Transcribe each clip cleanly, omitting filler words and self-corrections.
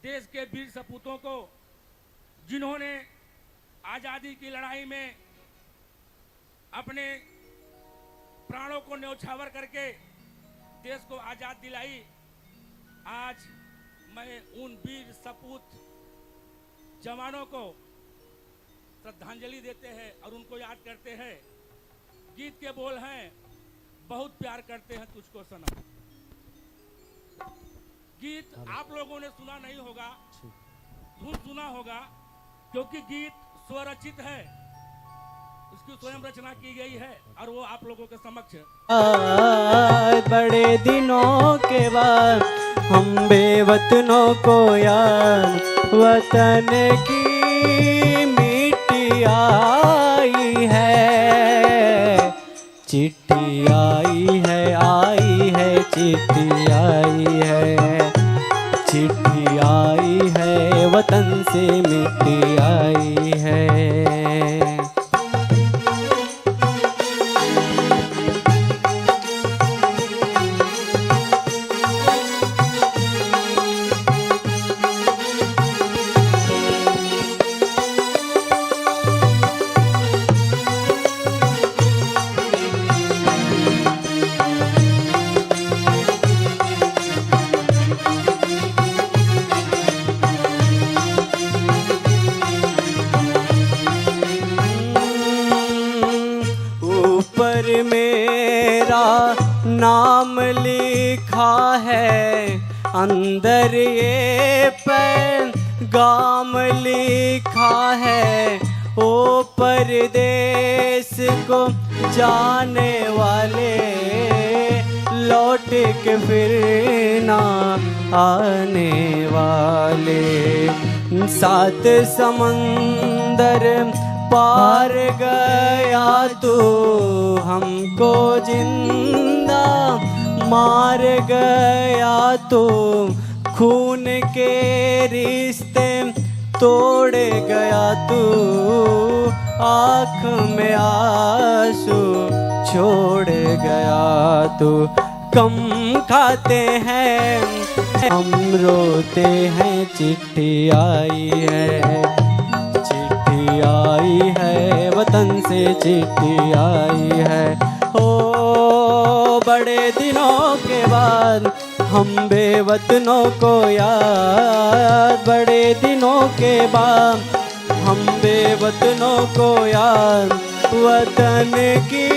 देश के वीर सपूतों को, जिन्होंने आजादी की लड़ाई में अपने प्राणों को न्यौछावर करके देश को आजाद दिलाई। आज मैं उन वीर सपूत जवानों को श्रद्धांजलि देते हैं और उनको याद करते हैं। गीत के बोल हैं, बहुत प्यार करते हैं तुझको सनम। गीत आप लोगों ने सुना नहीं होगा, धुन सुना होगा, क्योंकि गीत स्वरचित है, उसकी स्वयं रचना की गई है और वो आप लोगों के समक्ष बड़े दिनों के बाद हम बेवतनों को याद, वतन की मिट्टी आई है, चिट्ठी आई है, चिट्ठी आई है, चिट्ठी आई है, वतन से मिट्टी आई है। मेरा नाम लिखा है, अंदर ये पैगाम लिखा है, ओ परदेस को जाने वाले लौट के फिर ना आने वाले। सात समंदर पार गया तू, हमको जिंदा मार गया तू, खून के रिश्ते तोड़ गया तू, आँख में आंसू छोड़ गया तू। कम खाते हैं हम रोते हैं, चिट्ठी आई है, चिट्ठी आई है, वतन से चिट्ठी आई है। ओ बड़े दिनों के बाद हम बेवतनों को याद, बड़े दिनों के बाद हम बेवतनों को याद, वतन की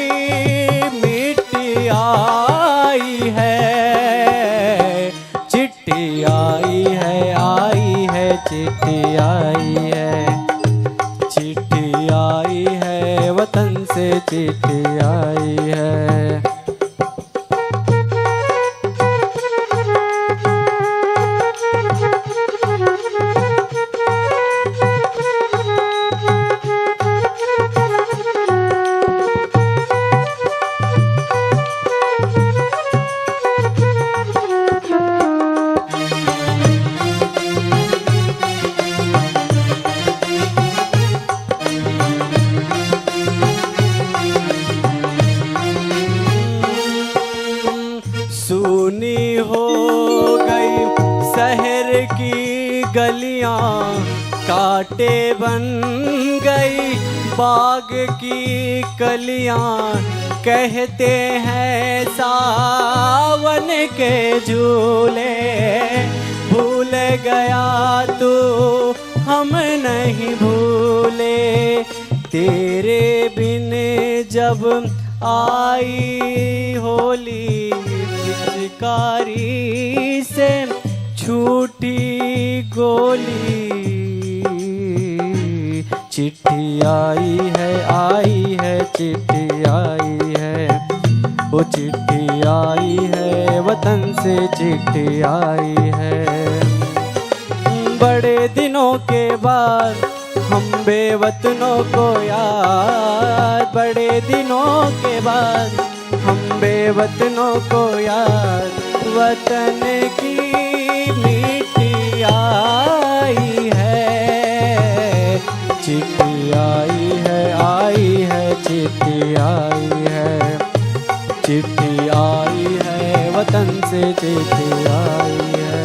मिट्टी आई है, चिट्ठी आई है, चिट्ठी आई है, चिट्ठी आई है, वतन से चिट्ठी आई है। सुनी हो गई शहर की गलियां, कांटे बन गई बाग की कलियां, कहते हैं सावन के झूले, भूल गया तू हम नहीं भूले, तेरे बिन जब आई होली, पिचकारी से छूटी गोली, चिट्ठी आई है, चिट्ठी आई है, वो चिट्ठी आई है, वतन से चिट्ठी आई है। बड़े दिनों के बाद हम बेवतनों को याद, बड़े दिनों के बाद हम बेवतनों को याद, वतन की मिट्टी आई है, चिट्ठी आई है, चिट्ठी आई है, चिट्ठी आई है, वतन से चिट्ठी आई है।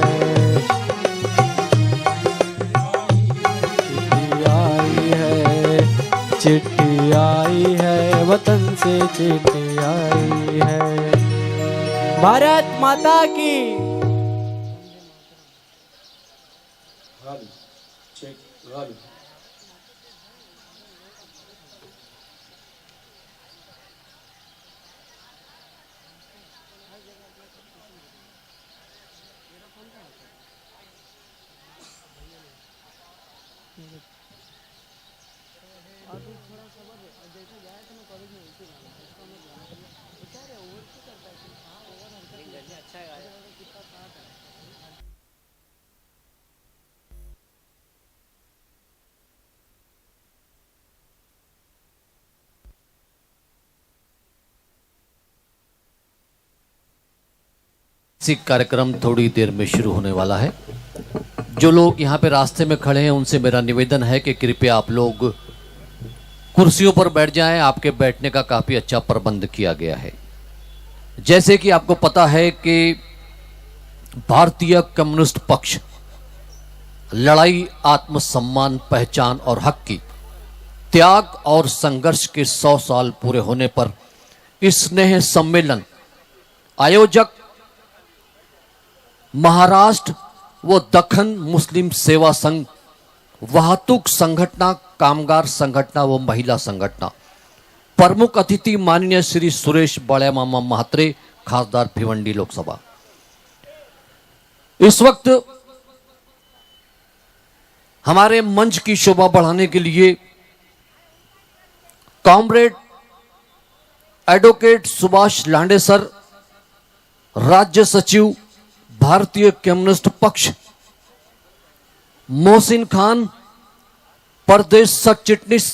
चिट्ठी आई है, वतन से चिट्ठी आई है। भारत माता की। कार्यक्रम थोड़ी देर में शुरू होने वाला है। जो लोग यहाँ पे रास्ते में खड़े हैं उनसे मेरा निवेदन है कि कृपया आप लोग कुर्सियों पर बैठ जाएं। आपके बैठने का काफी अच्छा प्रबंध किया गया है। जैसे कि आपको पता है कि भारतीय कम्युनिस्ट पक्ष लड़ाई, आत्मसम्मान, पहचान और हक की त्याग और संघर्ष के 100 साल पूरे होने पर इस स्नेह सम्मेलन आयोजक महाराष्ट्र व दखन मुस्लिम सेवा संघ, वाहतूक संघटना, कामगार संघटना व महिला संघटना, प्रमुख अतिथि माननीय श्री सुरेश बाळ्यामामा म्हात्रे, खासदार भिवंडी लोकसभा। इस वक्त हमारे मंच की शोभा बढ़ाने के लिए comrade advocate Subhash Lande sir, राज्य सचिव भारतीय कम्युनिस्ट पक्ष, मोहसिन खान, प्रदेश सह चिटनीस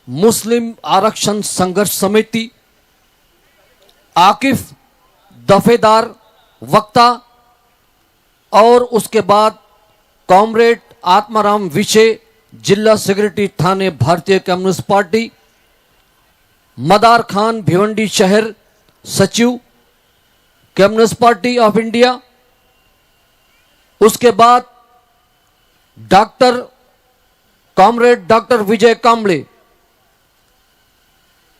मुस्लिम आरक्षण संघर्ष समिति, आकिफ दफेदार वक्ता, और उसके बाद कॉमरेड आत्माराम विशे, जिला सेक्रेटरी थाने भारतीय कम्युनिस्ट पार्टी, मदार खान भिवंडी शहर सचिव कम्युनिस्ट पार्टी ऑफ इंडिया, उसके बाद कॉमरेड डॉक्टर विजय कांबळे,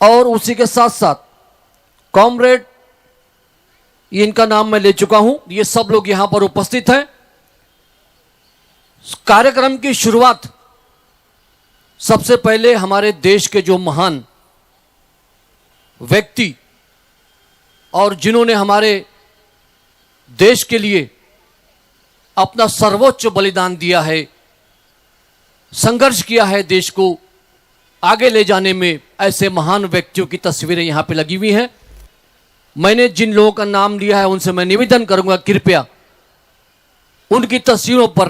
और उसी के साथ साथ कॉमरेड, इनका नाम मैं ले चुका हूं, ये सब लोग यहां पर उपस्थित हैं। कार्यक्रम की शुरुआत सबसे पहले हमारे देश के जो महान व्यक्ति और जिन्होंने हमारे देश के लिए अपना सर्वोच्च बलिदान दिया है, संघर्ष किया है देश को आगे ले जाने में, ऐसे महान व्यक्तियों की तस्वीरें यहां पे लगी हुई हैं। मैंने जिन लोगों का नाम लिया है उनसे मैं निवेदन करूंगा कृपया उनकी तस्वीरों पर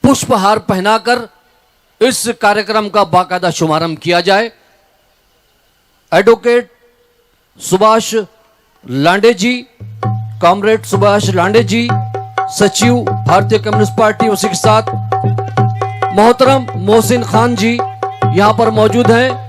पुष्पहार पहनाकर इस कार्यक्रम का बाकायदा शुभारंभ किया जाए। एडवोकेट सुभाष लांडे जी, कॉमरेड सुभाष लांडे जी, सचिव भारतीय कम्युनिस्ट पार्टी, उसी के साथ मोहतरम मोहसिन खान जी यहां पर मौजूद हैं।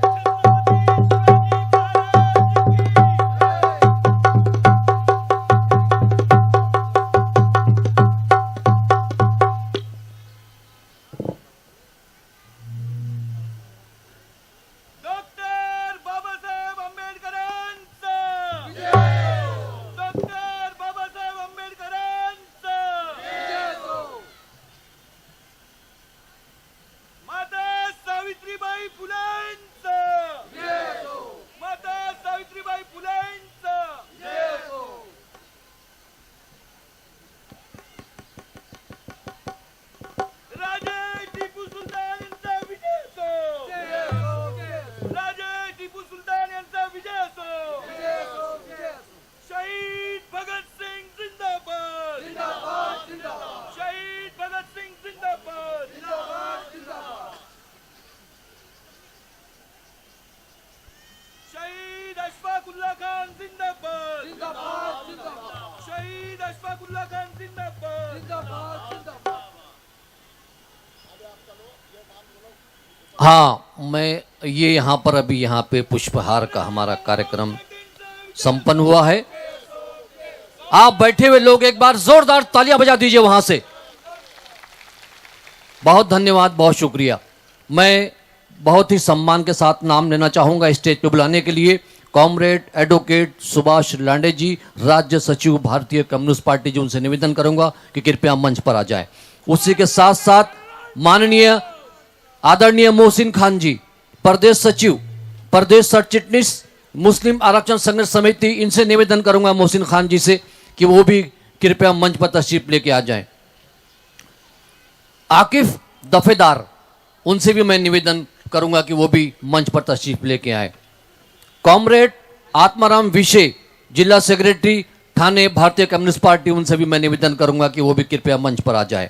हाँ, मैं ये यहाँ पर अभी यहाँ पे पुष्पहार का हमारा कार्यक्रम संपन्न हुआ है। आप बैठे हुए लोग एक बार जोरदार तालियां बजा दीजिए वहां से। बहुत धन्यवाद, बहुत शुक्रिया। मैं बहुत ही सम्मान के साथ नाम लेना चाहूंगा स्टेज पे बुलाने के लिए कॉमरेड एडवोकेट सुभाष लांडे जी, राज्य सचिव भारतीय कम्युनिस्ट पार्टी जी। उनसे निवेदन करूंगा कि कृपया मंच पर आ जाए। उसी के साथ साथ माननीय आदरणीय मोहसिन खान जी, प्रदेश सचिव, प्रदेश सह चिटनीस मुस्लिम आरक्षण संघर्ष समिति, इनसे निवेदन करूंगा मोहसिन खान जी से कि वो भी कृपया मंच पर तशरीफ लेके आ जाएं। आकिफ दफेदार, उनसे भी मैं निवेदन करूंगा कि वो भी मंच पर तशरीफ लेके आए। कॉमरेड आत्माराम विशे, जिला सेक्रेटरी थाने भारतीय कम्युनिस्ट पार्टी, उनसे भी मैं निवेदन करूंगा कि वो भी कृपया मंच पर आ जाए।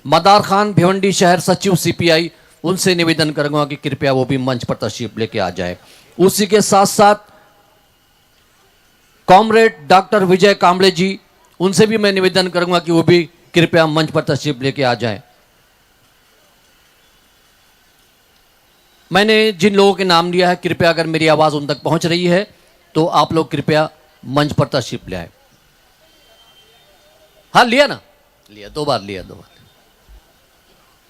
मदार खान भिवंडी शहर सचिव सीपीआई, उनसे निवेदन करूंगा कि कृपया वो भी मंच पर तशरीफ लेके आ जाए। उसी के साथ साथ कॉमरेड डॉक्टर विजय कांबळे जी, उनसे भी मैं निवेदन करूंगा कि वो भी कृपया मंच पर तशरीफ लेके आ जाए। मैंने जिन लोगों के नाम लिया है, कृपया अगर मेरी आवाज उन तक पहुंच रही है तो आप लोग कृपया मंच पर तशरीफ ले आए। हाँ, लिया ना, लिया, 2 बार लिया, 2 बार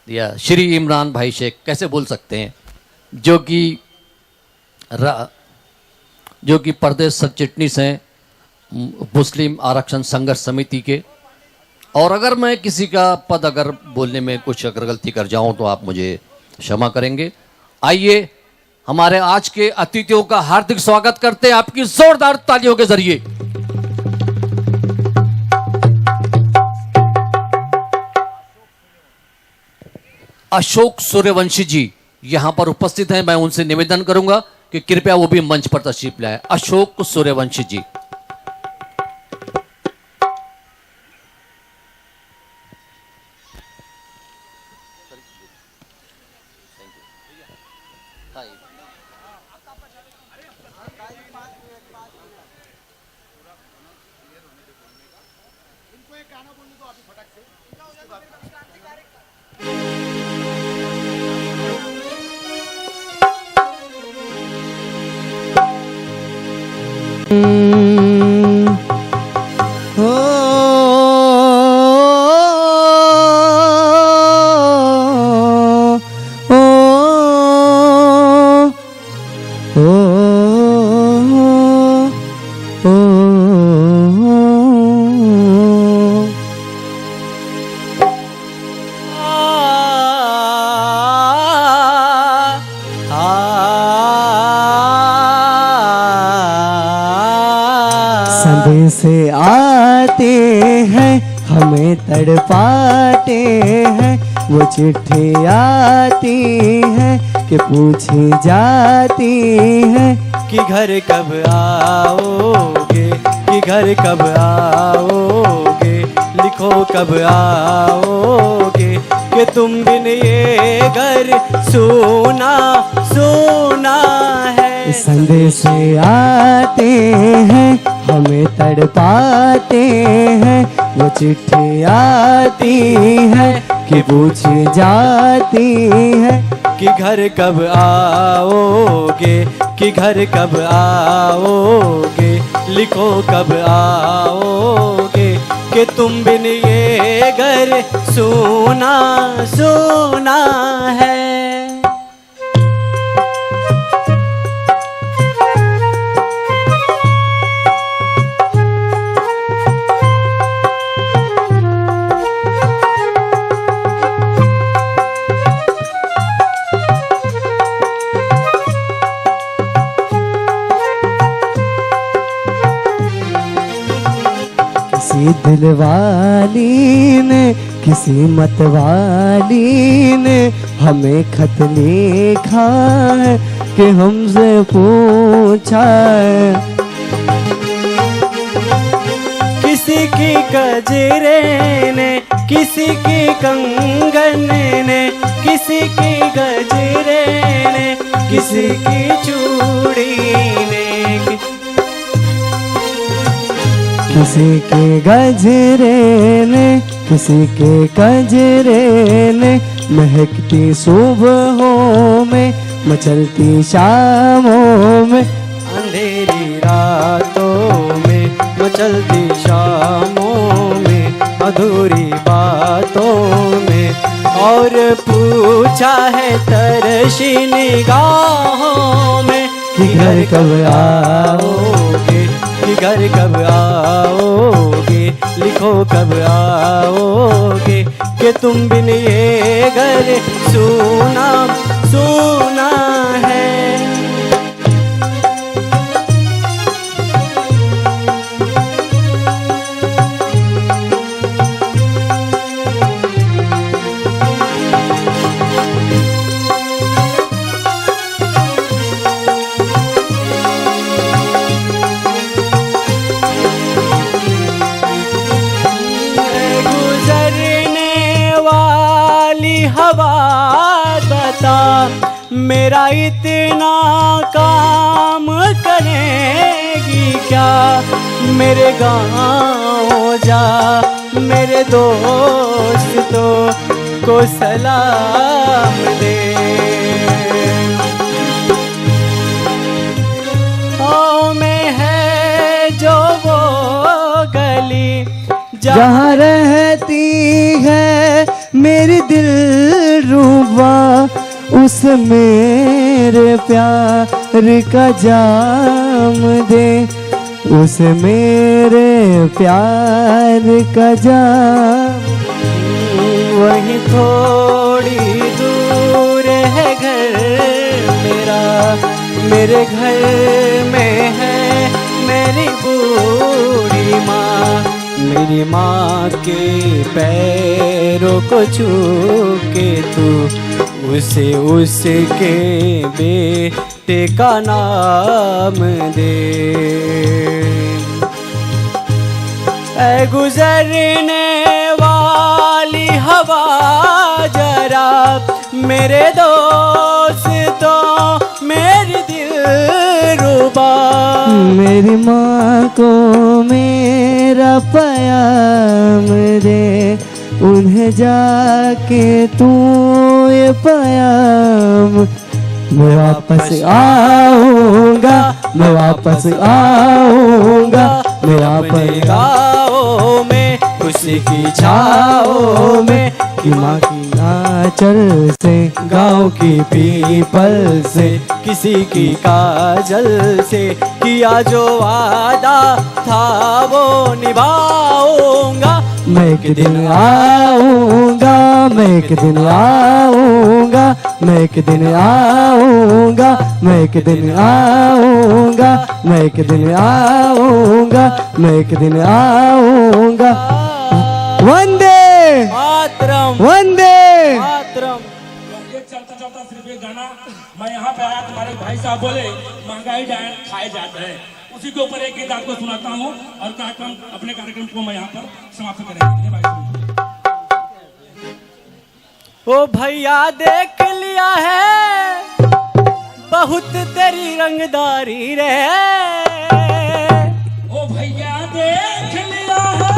लिया। श्री इमरान भाई शेख, कैसे भूल सकते हैं, जो कि प्रदेश सह चिटनीस हैं मुस्लिम आरक्षण संघर्ष समिति के। और अगर मैं किसी का पद अगर बोलने में कुछ अगर गलती कर जाऊं तो आप मुझे क्षमा करेंगे। आइए हमारे आज के अतिथियों का हार्दिक स्वागत करते हैं आपकी जोरदार तालियों के जरिए। अशोक सूर्यवंशी जी यहां पर उपस्थित हैं, मैं उनसे निवेदन करूंगा कि कृपया वो भी मंच पर तशरीफ लाए। अशोक सूर्यवंशी जी। से आते हैं हमें तड़पाते हैं, वो चिट्ठी आती है कि पूछी जाती है कि घर कब आओगे, कि घर कब आओगे, लिखो कब आओगे, कि तुम बिन ये घर सोना सोना है। संदेश आते हैं हमें तड़पाते हैं, वो चिट्ठी आती है कि पूछी जाती है कि घर कब आओगे, कि घर कब आओगे, लिखो कब आओगे, कि तुम बिन ये घर सोना सोना है। किसी दिलवाली ने, किसी मतवाली ने हमें खत लिखा है कि हमसे पूछा है। किसी की गजरे ने, किसी की कंगन ने, किसी की गजरे ने, किसी की चूड़ी ने, किसी के गजरे ने, किसी के गजरे ने, महकती सुबहों में, मचलती शामों में, अंधेरी रातों में, मचलती शामों में, अधूरी बातों में, और पूछा है तरशी निगाहों में कि घर कब आओगे, कि घर कब आओगे, लिखो कब आओगे, कि तुम बिन ये घर सूना सूना है। हवा बता मेरा इतना काम करेगी क्या, मेरे गाँव जा मेरे दोस्तों को सलाम दे। ओ में है जो वो गली जहाँ रहती है मेरी दिलरुबा, उस मेरे प्यार का जाम दे, उस मेरे प्यार का जाम। वहीं थोड़ी दूर है घर मेरा, मेरे घर में है मेरी बूढ़ी माँ, मेरी माँ के पैरों को छू के तू उसके बेटे का नाम दे। ऐ गुजरने वाली हवा जरा मेरे दोस्तों मेरी दिलरुबा, मेरी माँ को मेरा पैगाम दे, उन्हें जाके तू ये पैगाम। मैं वापस आऊँगा, मैं वापस आऊँगा, मैं वापस गाँव में खुशी की छाओ में, कि माँ की नाचल से गाँव की पीपल से किसी की काजल से किया जो वादा था वो निभाऊंगा। मैं एक दिन आऊँगा, मैं एक दिन आऊँगा, मैं एक दिन आऊँगा, मैं एक दिन आऊँगा, मैं एक दिन आऊँगा, मैं एक दिन आऊँगा। वंदे मातरम, वंदे मातरम। ये चलता चलता सिर्फ एक गाना, मैं यहाँ पे आया तुम्हारे भाई साहब बोले महंगाई खाए जाते हैं, उसी के ऊपर एक गीत आपको सुनाता हूँ और कार्यक्रम अपने कार्यक्रम को मैं यहाँ पर समाप्त करेंगे। ओ भैया देख लिया है बहुत तेरी रंगदारी रे, ओ भैया देख लिया है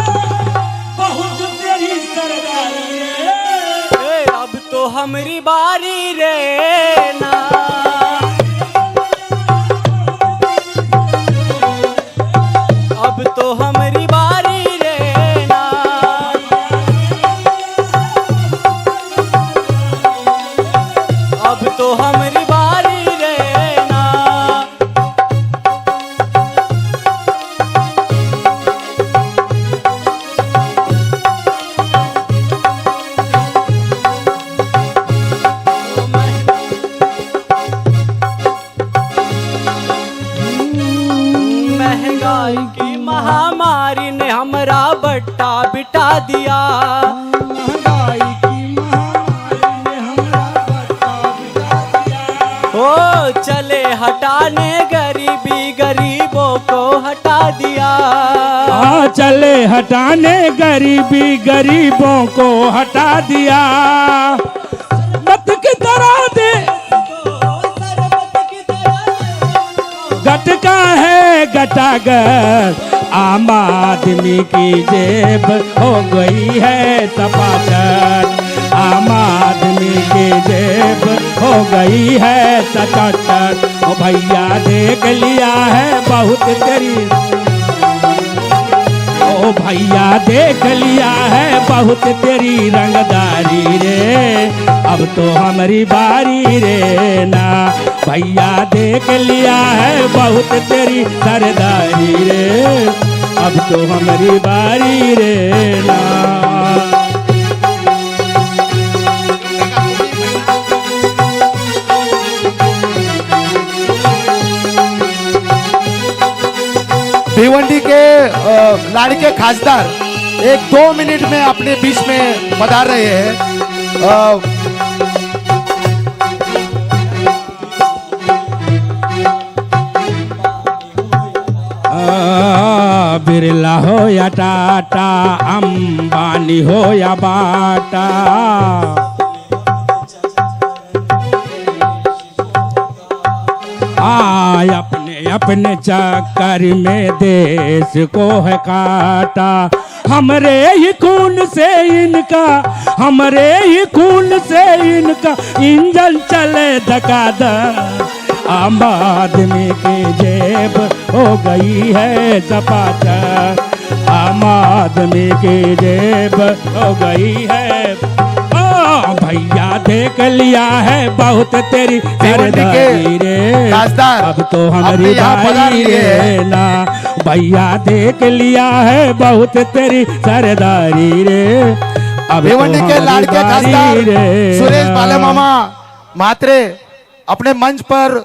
बहुत तेरी सरदारी रे, अब तो हमारी बारी रे ना, अब तो हमारी बारी रे ना, अब तो हमारी बारी रे ना। महंगाई की महामारी ने हमारा बट्टा बिठा दिया, महंगाई की महामारी ने हमारा बट्टा बिठा दिया, ओ चले हटाने गरीबी गरीबों को हटा दिया, हाँ चले हटाने गरीबी गरीबों को हटा दिया, मत की तरह दे गटका है गटागर, आम आदमी की जेब हो गई है सपाटर, आम आदमी की जेब हो गई है सचटर, ओ भैया देख लिया है बहुत तेरी, ओ ओ भैया देख लिया है बहुत तेरी रंगदारी रे, अब तो हमारी बारी रे ना। भैया देख लिया है बहुत तेरी सरदारी रे, अब तो हमारी बारी रे ना। भिवंडी के लाड़के खासदार 1-2 मिनट में अपने बीच में पधार रहे हैं। बिरला हो या टाटा, अंबानी हो या बाटा, अपने अपने चक्कर में देश को है काटा। हमरे ही खून से इनका, हमरे ही खून से इनका इंजन चले धकाधक। आम आदमी की जेब हो गई है चपाचप, आम आदमी की जेब हो गई है। भैया देख लिया है बहुत तेरी सरदारी रे, अब तो हमारी बारी रे ना। भैया देख लिया है बहुत तेरी सरदारी रे, अब भिवंडी तो के लाड़के हमारी खासदार बारी रे। सुरेश बाले मामा म्हात्रे अपने मंच पर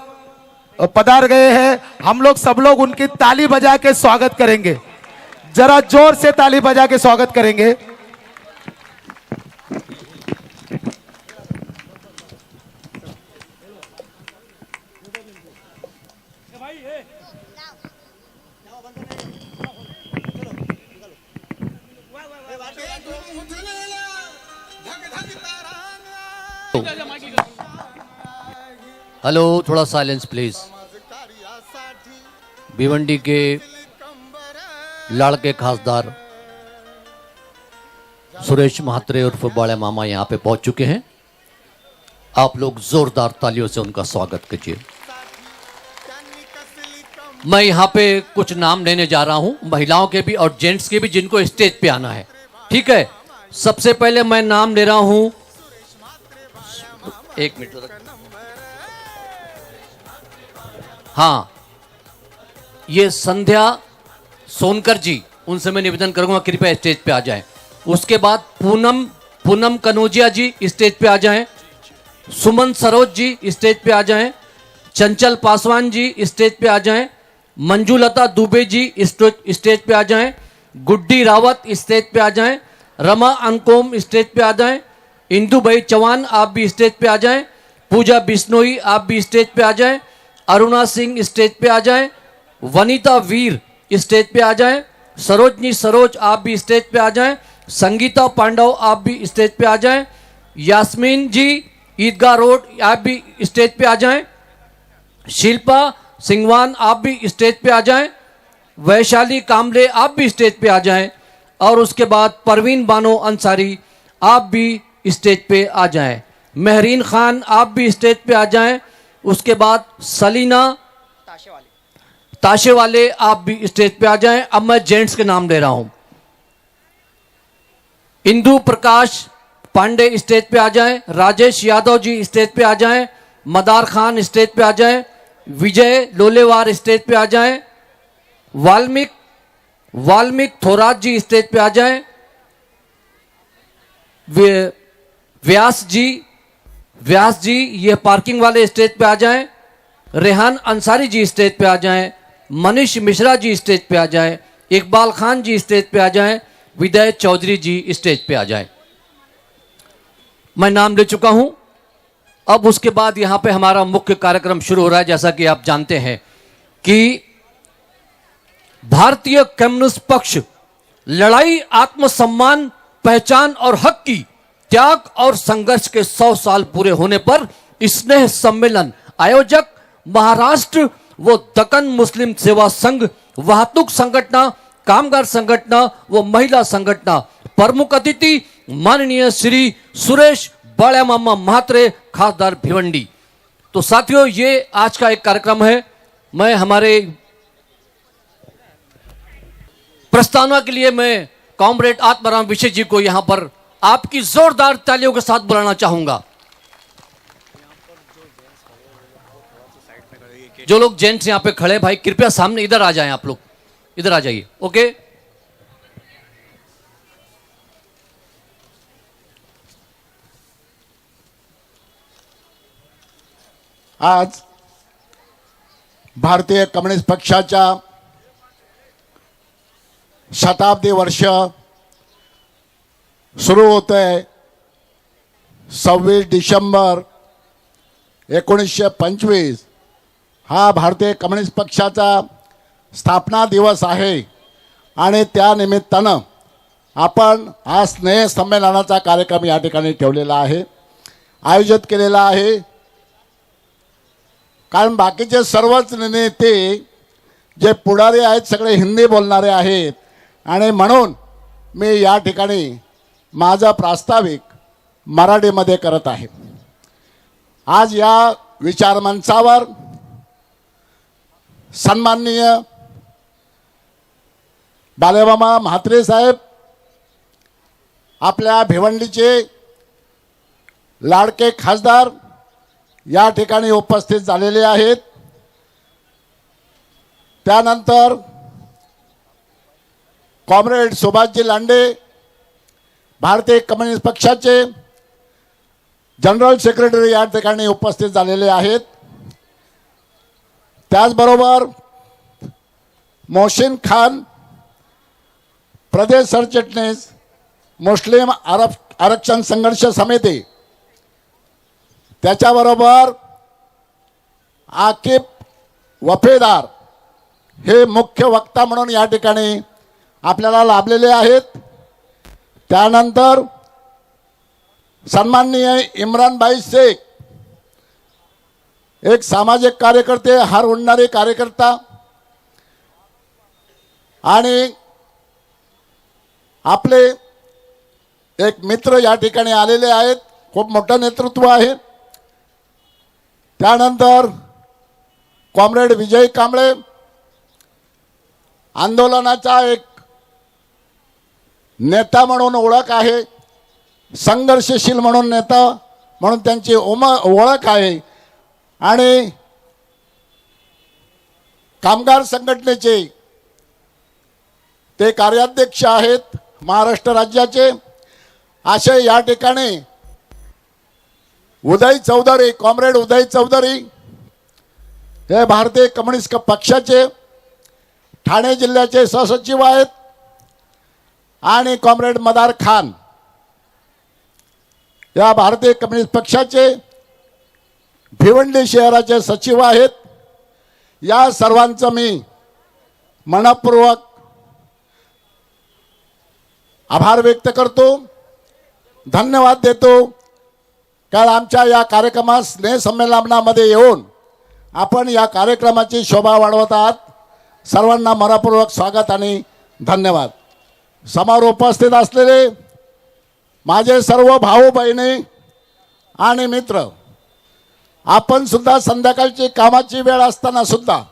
पधार गए हैं। हम लोग सब लोग उनकी ताली बजा के स्वागत करेंगे, जरा जोर से ताली बजा के स्वागत करेंगे। हेलो, थोड़ा साइलेंस प्लीज। भिवंडी के लाड़के खासदार सुरेश म्हात्रे उर्फ बाले मामा यहाँ पे पहुंच चुके हैं। आप लोग जोरदार तालियों से उनका स्वागत कीजिए। मैं यहाँ पे कुछ नाम लेने जा रहा हूँ, महिलाओं के भी और जेंट्स के भी, जिनको स्टेज पे आना है। ठीक है, सबसे पहले मैं नाम ले रहा हूँ, एक मिनट। हाँ, ये संध्या सोनकर जी, उनसे मैं निवेदन करूंगा कृपया स्टेज पे आ जाएं। उसके बाद पूनम कनौजिया जी स्टेज पे आ जाएं। सुमन सरोज जी स्टेज पे आ जाएं। चंचल पासवान जी स्टेज पे आ जाएं। मंजुलता दुबे जी स्टेज पे आ जाएं। गुड्डी रावत स्टेज पे आ जाएं। रमा अंकोम स्टेज पे आ जाएं। इंदु भाई चौहान आप भी स्टेज पे आ जाएं। पूजा बिश्नोई आप भी स्टेज पे आ जाएं। अरुणा सिंह स्टेज पे आ जाएं। वनीता वीर स्टेज पे आ जाएं। सरोजनी सरोज आप भी स्टेज पे आ जाएं। संगीता पांडव आप भी स्टेज पे आ जाएं। यास्मीन जी ईदगाह रोड आप भी स्टेज पे आ जाएं। शिल्पा सिंगवान आप भी स्टेज पे आ जाएं। वैशाली कामले आप भी स्टेज पे आ जाएं। और उसके बाद परवीन बानो अंसारी आप भी स्टेज पे आ जाएं। महरीन खान आप भी स्टेज पे आ जाएं। उसके बाद सलीना ताशे वाले आप भी स्टेज पे आ जाएं। अब मैं जेंट्स के नाम ले रहा हूं। इंदु प्रकाश पांडे स्टेज पे आ जाएं। राजेश यादव जी स्टेज पे आ जाएं। मदार खान स्टेज पे आ जाएं। विजय लोलेवार स्टेज पे आ जाएं। वाल्मीक थोरात जी स्टेज पे आ जाएं। व्यास जी ये पार्किंग वाले स्टेज पे आ जाएं। रेहान अंसारी जी स्टेज पे आ जाएं। मनीष मिश्रा जी स्टेज पे आ जाएं। इकबाल खान जी स्टेज पे आ जाएं। विदय चौधरी जी स्टेज पे आ जाएं। मैं नाम ले चुका हूं। अब उसके बाद यहां पे हमारा मुख्य कार्यक्रम शुरू हो रहा है। जैसा कि आप जानते हैं कि भारतीय कम्युनिस्ट पक्ष लड़ाई, आत्मसम्मान, पहचान और हक की त्याग और संघर्ष के 100 साल पूरे होने पर स्नेह सम्मेलन आयोजक महाराष्ट्र व दक्कन मुस्लिम सेवा संघ, वाहतूक संगठना, कामगार संगठना व महिला संगठना, प्रमुख अतिथि माननीय श्री सुरेश बाले मामा म्हात्रे खासदार भिवंडी। तो साथियों, ये आज का एक कार्यक्रम है। मैं हमारे प्रस्तावना के लिए मैं कॉमरेड आत्माराम विशेष जी को यहां पर आपकी जोरदार तालियों के साथ बुलाना चाहूंगा। जो लोग जेंट्स यहां पे खड़े भाई कृपया सामने इधर आ जाएं, आप लोग इधर आ जाइए। ओके, आज भारतीय कम्युनिस्ट पक्षाच्या शताब्दी वर्ष सुरू होत आहे। 26 डिसेंबर 1925 हा भारतीय कम्युनिस्ट पक्षाचा स्थापना दिवस आहे आणि त्या निमित्तानं आपण हा स्नेह संमेलनाचा कार्यक्रम या ठिकाणी ठेवलेला आहे, आयोजित केलेला आहे। कारण बाकीचे सर्वच नेते जे पुढारी आहेत सगळे हिंदी बोलणारे आहेत आणि म्हणून मी या ठिकाणी माझा प्रास्ताविक मराठीमध्ये करत आहे। आज या विचारमंचावर सन्माननीय बालेमामा म्हात्रे साहेब आपल्या भिवंडीचे लाडके खासदार या ठिकाणी उपस्थित झालेले आहेत। त्यानंतर कॉम्रेड सुभाषजी लांडे भारतीय कम्युनिस्ट पक्षाचे जनरल सेक्रेटरी या ठिकाणी उपस्थित झालेले आहेत। त्याचबरोबर मोहसिन खान प्रदेश सरचिटणीस मुस्लिम आरक्षण संघर्ष समिती, त्याच्याबरोबर आकिब वफेदार हे मुख्य वक्ता म्हणून या ठिकाणी आपल्याला लाभलेले आहेत। त्यानंतर सन्माननीय इम्रानभाई शेख एक सामाजिक कार्यकर्ते, हार उडणारे कार्यकर्ता आणि आपले एक मित्र या ठिकाणी आलेले आहेत, खूप मोठं नेतृत्व आहे। त्यानंतर कॉम्रेड विजय कांबळे आंदोलनाचा एक नेता म्हणून ओळख आहे, संघर्षशील म्हणून नेता म्हणून त्यांची ओळख आहे आणि कामगार संघटनेचे ते कार्याध्यक्ष आहेत महाराष्ट्र राज्याचे। असे या ठिकाणी उदय चौधरी, कॉम्रेड उदय चौधरी हे भारतीय कम्युनिस्ट पक्षाचे ठाणे जिल्ह्याचे सहसचिव आहेत आणि कॉम्रेड मदार खान या भारतीय कम्युनिस्ट पक्षाचे भिवंडी शहराचे सचिव आहेत। या सर्वांचं मी मनपूर्वक आभार व्यक्त करतो, धन्यवाद देतो। कारण आमच्या या कार्यक्रमात स्नेह संमेलनामध्ये येऊन आपण या कार्यक्रमाची शोभा वाढवत आहात। सर्वांना मनपूर्वक स्वागत आणि धन्यवाद। समोर उपस्थित असलेले माझे सर्व भाऊ बहिणी आणि मित्र, आपण सुद्धा संध्याकाळची कामाची वेळ असताना सुद्धा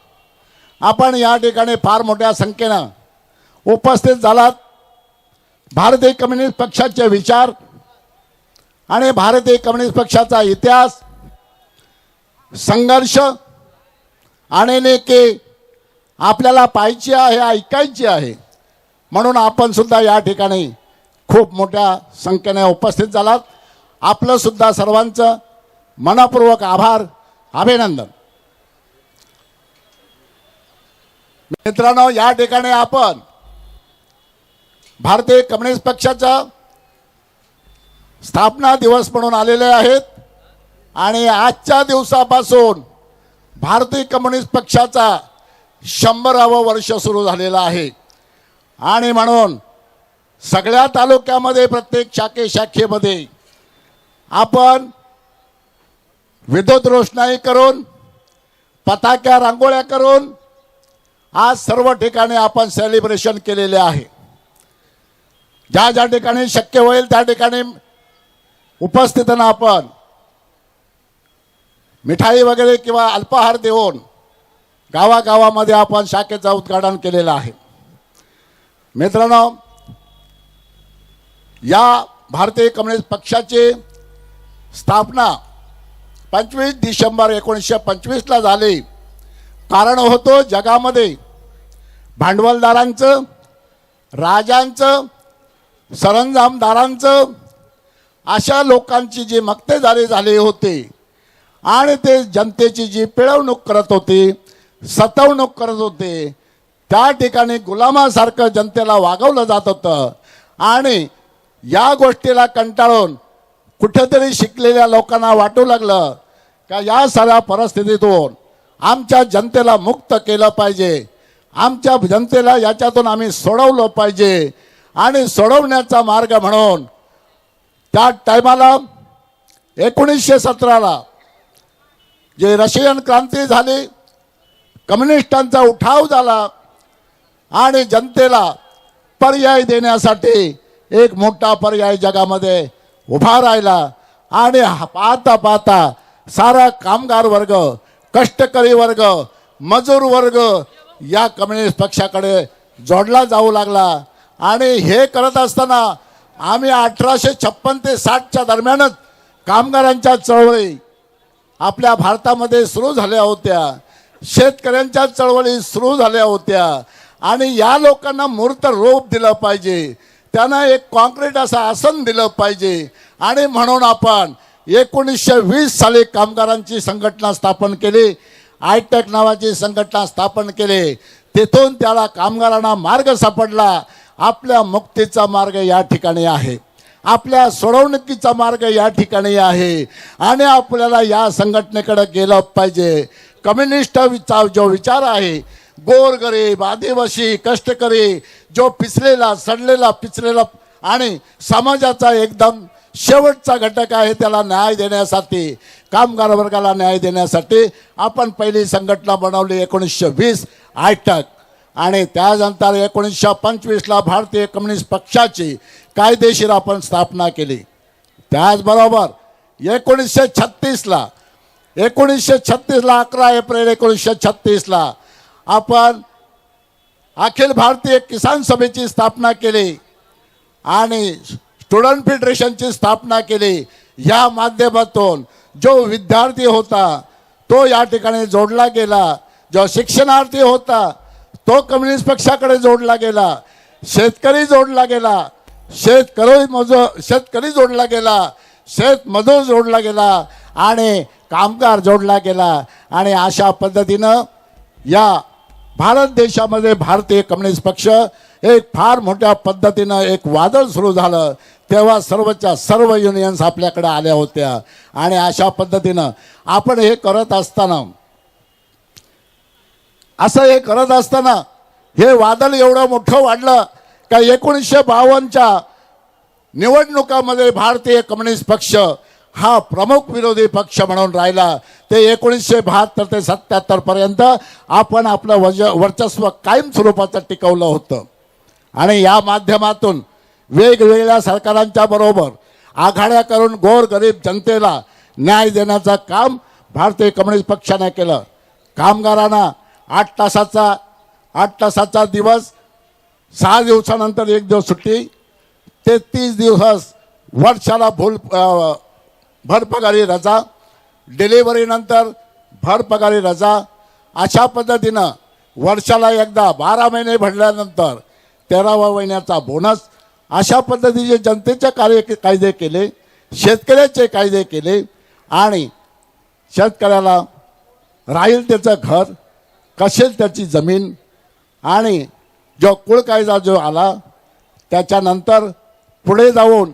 आपण या ठिकाणी फार मोठ्या संख्येनं उपस्थित झालात। भारतीय कम्युनिस्ट पक्षाचे विचार आणि भारतीय कम्युनिस्ट पक्षाचा इतिहास, संघर्ष आणि नेके आपल्याला पाहायची आहे, ऐकायची आहे, म्हणून आपण सुद्धा या ठिकाणी खूप मोठ्या संख्येने उपस्थित झालात। आपलं सुद्धा सर्वांचं मनपूर्वक आभार, अभिनंदन। मित्रांनो, या ठिकाणी आपण भारतीय कम्युनिस्ट पक्षाचा स्थापना दिवस म्हणून आलेले आहेत आणि आजच्या दिवसापासून भारतीय कम्युनिस्ट पक्षाचा 100वे वर्ष सुरू झालेला आहे आणि म्हणून सगळ्या तालुक्यामध्ये प्रत्येक शाखेमध्ये आपण विद्युत रोषणाई करून, पताक्या रांगोळ्या करून आज सर्व ठिकाणी आपण सेलिब्रेशन केलेले आहे। ज्या ज्या ठिकाणी शक्य होईल त्या ठिकाणी उपस्थितांना आपण मिठाई वगैरे किंवा अल्पाहार देऊन गावागावामध्ये आपण शाखेचं उद्घाटन केलेलं आहे। मित्रांनो, या भारतीय कम्युनिस्ट पक्षाची स्थापना 25 डिसेंबर 1925ला झाली. कारण होतो जगामध्ये भांडवलदारांचं, राजांचं, सरंजामदारांचं, अशा लोकांची जी मक्तेदारी झाली होती आणि ते जनतेची जी पिळवणूक करत होती, सतवणूक करत होते, त्या ठिकाणी गुलामासारखं जनतेला वागवलं जात होतं. आणि या गोष्टीला कंटाळून कुठेतरी शिकलेल्या लोकांना वाटू लागलं का या साऱ्या परिस्थितीतून आमच्या जनतेला मुक्त केलं पाहिजे, आमच्या जनतेला याच्यातून आम्ही सोडवलं पाहिजे. आणि सोडवण्याचा मार्ग म्हणून त्या टायमाला 1917ला जे रशियन क्रांती झाली, कम्युनिस्टांचा उठाव झाला आणि जनतेला पर्याय देण्यासाठी एक मोठा पर्याय जगामध्ये उभा राहिला. आणि पाहता पाहता सारा कामगार वर्ग, कष्टकरी वर्ग, मजूर वर्ग या कम्युनिस्ट पक्षाकडे जोडला जाऊ लागला. आणि हे करत असताना आम्ही 1856 ते 60च्या दरम्यानच कामगारांच्या चळवळी आपल्या भारतामध्ये सुरू झाल्या होत्या, शेतकऱ्यांच्या चळवळी सुरू झाल्या होत्या. आणि या लोकांना मूर्त रूप दिलं पाहिजे, त्यांना एक कॉन्क्रीट असं आसन दिलं पाहिजे. आणि म्हणून आपण 1920 साली कामगारांची संघटना स्थापन केली, आयटेक नावाची संघटना स्थापन केली. तिथून त्याला कामगारांना मार्ग सापडला. आपल्या मुक्तीचा मार्ग या ठिकाणी आहे, आपल्या सोडवणुकीचा मार्ग या ठिकाणी आहे. आणि आपल्याला या संघटनेकडे गेलं पाहिजे. कम्युनिस्टचा जो विचार आहे, गोरगरीब, आदिवासी, कष्टकरी, जो पिचलेला, सडलेला, पिचलेला आणि समाजाचा एकदम शेवटचा घटक आहे, त्याला न्याय देण्यासाठी, कामगार वर्गाला न्याय देण्यासाठी आपण पहिली संघटना बनवली 1920 आयटक. आणि त्यानंतर 1925ला भारतीय कम्युनिस्ट पक्षाची कायदेशीर आपण स्थापना केली. त्याचबरोबर 1936ला 11 एप्रिल 1936ला आपण अखिल भारतीय किसान सभेची स्थापना केली आणि स्टुडंट फेडरेशनची स्थापना केली. या माध्यमातून जो विद्यार्थी होता तो या ठिकाणी जोडला गेला, जो शिक्षणार्थी होता तो कम्युनिस्ट पक्षाकडे जोडला गेला, शेतकरी जोडला गेला, शेतकरी जोडला गेला, शेतमजूर जोडला गेला आणि कामगार जोडला गेला. आणि अशा पद्धतीनं या भारत देशामध्ये भारतीय कम्युनिस्ट पक्ष एक फार मोठ्या पद्धतीनं एक वादळ सुरू झालं. तेव्हा सर्वच्या सर्व युनियन्स आपल्याकडे आल्या होत्या. आणि अशा पद्धतीनं आपण हे करत असताना हे वादळ एवढं मोठं वाढलं का 1952च्या निवडणुकामध्ये भारतीय कम्युनिस्ट पक्ष हा प्रमुख विरोधी पक्ष म्हणून राहिला. ते 1972 ते 77 पर्यंत आपण आपलं वर्चस्व कायम स्वरूपाचं टिकवलं होतं. आणि या माध्यमातून वेगवेगळ्या सरकारांच्या बरोबर आघाड्या करून गोरगरीब जनतेला न्याय देण्याचं काम भारतीय कम्युनिस्ट पक्षाने केलं. कामगारांना 8 तासाचा दिवस, 6 दिवसानंतर 1 दिवस सुट्टी, 33 दिवस वर्षाला भरपगारी रजा, डिलिव्हरीनंतर भरपगारी रजा, अशा पद्धतीनं वर्षाला एकदा 12 महिने भरल्यानंतर 13व्या महिन्याचा बोनस, अशा पद्धतीचे जनतेचे कायदे केले, शेतकऱ्याचे कायदे केले. आणि शेतकऱ्याला राहील त्याचं घर, कसेल त्याची जमीन, आणि जो कुळ कायदा जो आला त्याच्यानंतर पुढे जाऊन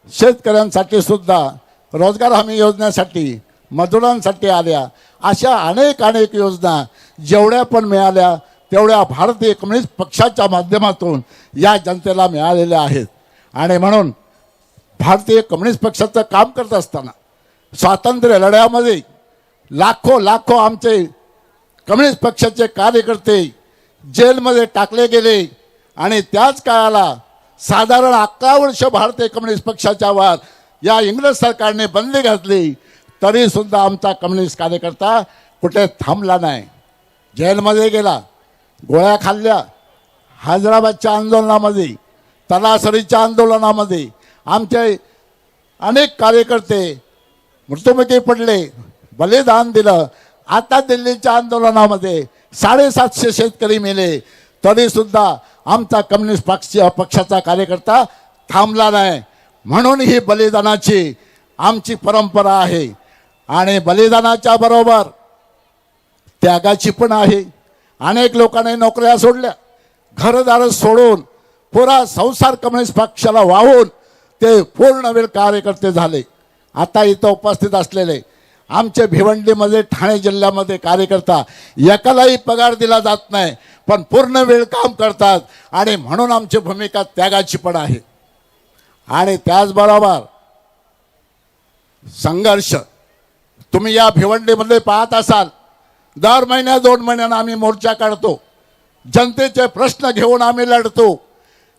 शेतकऱ्यांसाठी सुद्धा रोजगार हमी योजनेसाठी, मजुरांसाठी आल्या. अशा अनेक योजना जेवढ्या पण मिळाल्या तेवढ्या भारतीय कम्युनिस्ट पक्षाच्या माध्यमातून या जनतेला मिळालेल्या आहेत. आणि म्हणून भारतीय कम्युनिस्ट पक्षाचं काम करत असताना स्वातंत्र्य लढ्यामध्ये लाखो आमचे कम्युनिस्ट पक्षाचे कार्यकर्ते जेलमध्ये टाकले गेले. आणि त्याच काळाला साधारण 11 वर्ष भारतीय कम्युनिस्ट पक्षाच्या वर या इंग्रज सरकारने बंदी घातली, तरी सुद्धा आमचा कम्युनिस्ट कार्यकर्ता कुठे थांबला नाही. जेलमध्ये गेला, गोळ्या खाल्ल्या, हैदराबादच्या आंदोलनामध्ये, तलासरीच्या आंदोलनामध्ये आमचे अनेक कार्यकर्ते मृत्युमुखी पडले, बलिदान दिलं. आता दिल्लीच्या आंदोलनामध्ये 750 शेतकरी मेले, तरी सुद्धा आमचा कम्युनिस्ट पक्षाचा कार्यकर्ता थांबला नाही. म्हणून ही बलिदानाची आमची परंपरा आहे. आणि बलिदानाच्या बरोबर त्यागाची पण आहे. अनेक लोकांनी नोकऱ्या सोडल्या, घरदार सोडून पुरा संसार कम्युनिस्ट पक्षाला वाहून ते पूर्णवेळ कार्यकर्ते झाले. आता इथं उपस्थित असलेले आमचे भिवंडीमध्ये, ठाणे जिल्ह्यामध्ये कार्यकर्ता एकालाही पगार दिला जात नाही, पण पूर्ण वेळ काम करतात. आणि म्हणून आमची भूमिका त्यागाची पण आहे. आणि त्याचबरोबर संघर्ष तुम्ही या भिवंडीमध्ये पाहत असाल, दर महिन्या 2 महिन्यांना आम्ही मोर्चा काढतो, जनतेचे प्रश्न घेऊन आम्ही लढतो.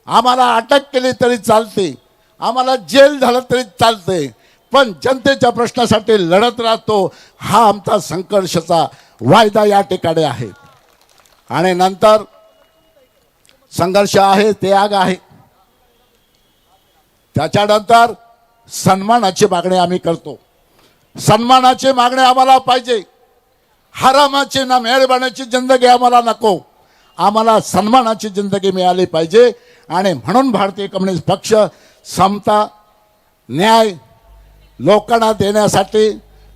आम्हाला अटक केली तरी चालते, आम्हाला जेल झालं तरी चालते, पण जनतेच्या प्रश्नासाठी लढत राहतो. हा आमचा संघर्षाचा वायदा या ठिकाणी आहे. आणि नंतर संघर्ष आहे, त्याग आहे. त्याच्यानंतर सन्मानाची मागणी आम्ही करतो. सन्मानाची मागणी आम्हाला पाहिजे. हरामाची ना मेहरबानीची जिंदगी आम्हाला नको, आम्हाला सन्मानाची जिंदगी मिळाली पाहिजे. आणि म्हणून भारतीय कम्युनिस्ट पक्ष समता, न्याय लोकांना देण्यासाठी,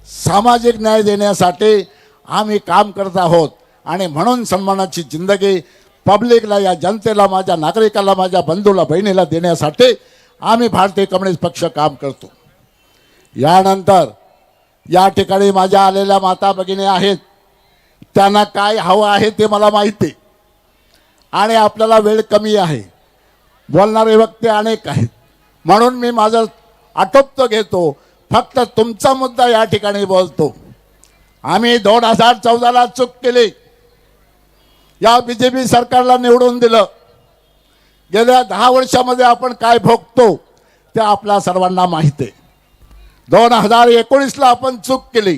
सामाजिक न्याय देण्यासाठी आम्ही काम करत आहोत. आणि म्हणून सन्मानाची जिंदगी पब्लिकला, या जनतेला, माझ्या नागरिकाला, माझ्या बंधूला, बहिणीला देण्यासाठी आम्ही भारतीय कम्युनिस्ट पक्ष काम करतो. यानंतर या ठिकाणी माझ्या आलेल्या माता भगिनी आहेत, त्यांना काय हवं आहे ते मला माहिती आहे. आणि आपल्याला वेळ कमी आहे, बोलणारे व्यक्ती अनेक आहेत, म्हणून मी माझं आटोपतो घेतो. फक्त तुमचा मुद्दा या ठिकाणी बोलतो. आम्ही 2014ला चूक केली, या बीजेपी सरकारला निवडून दिलं. गेल्या 10 वर्षामध्ये आपण काय भोगतो ते आपल्या सर्वांना माहिती आहे. 2019ला आपण चूक केली,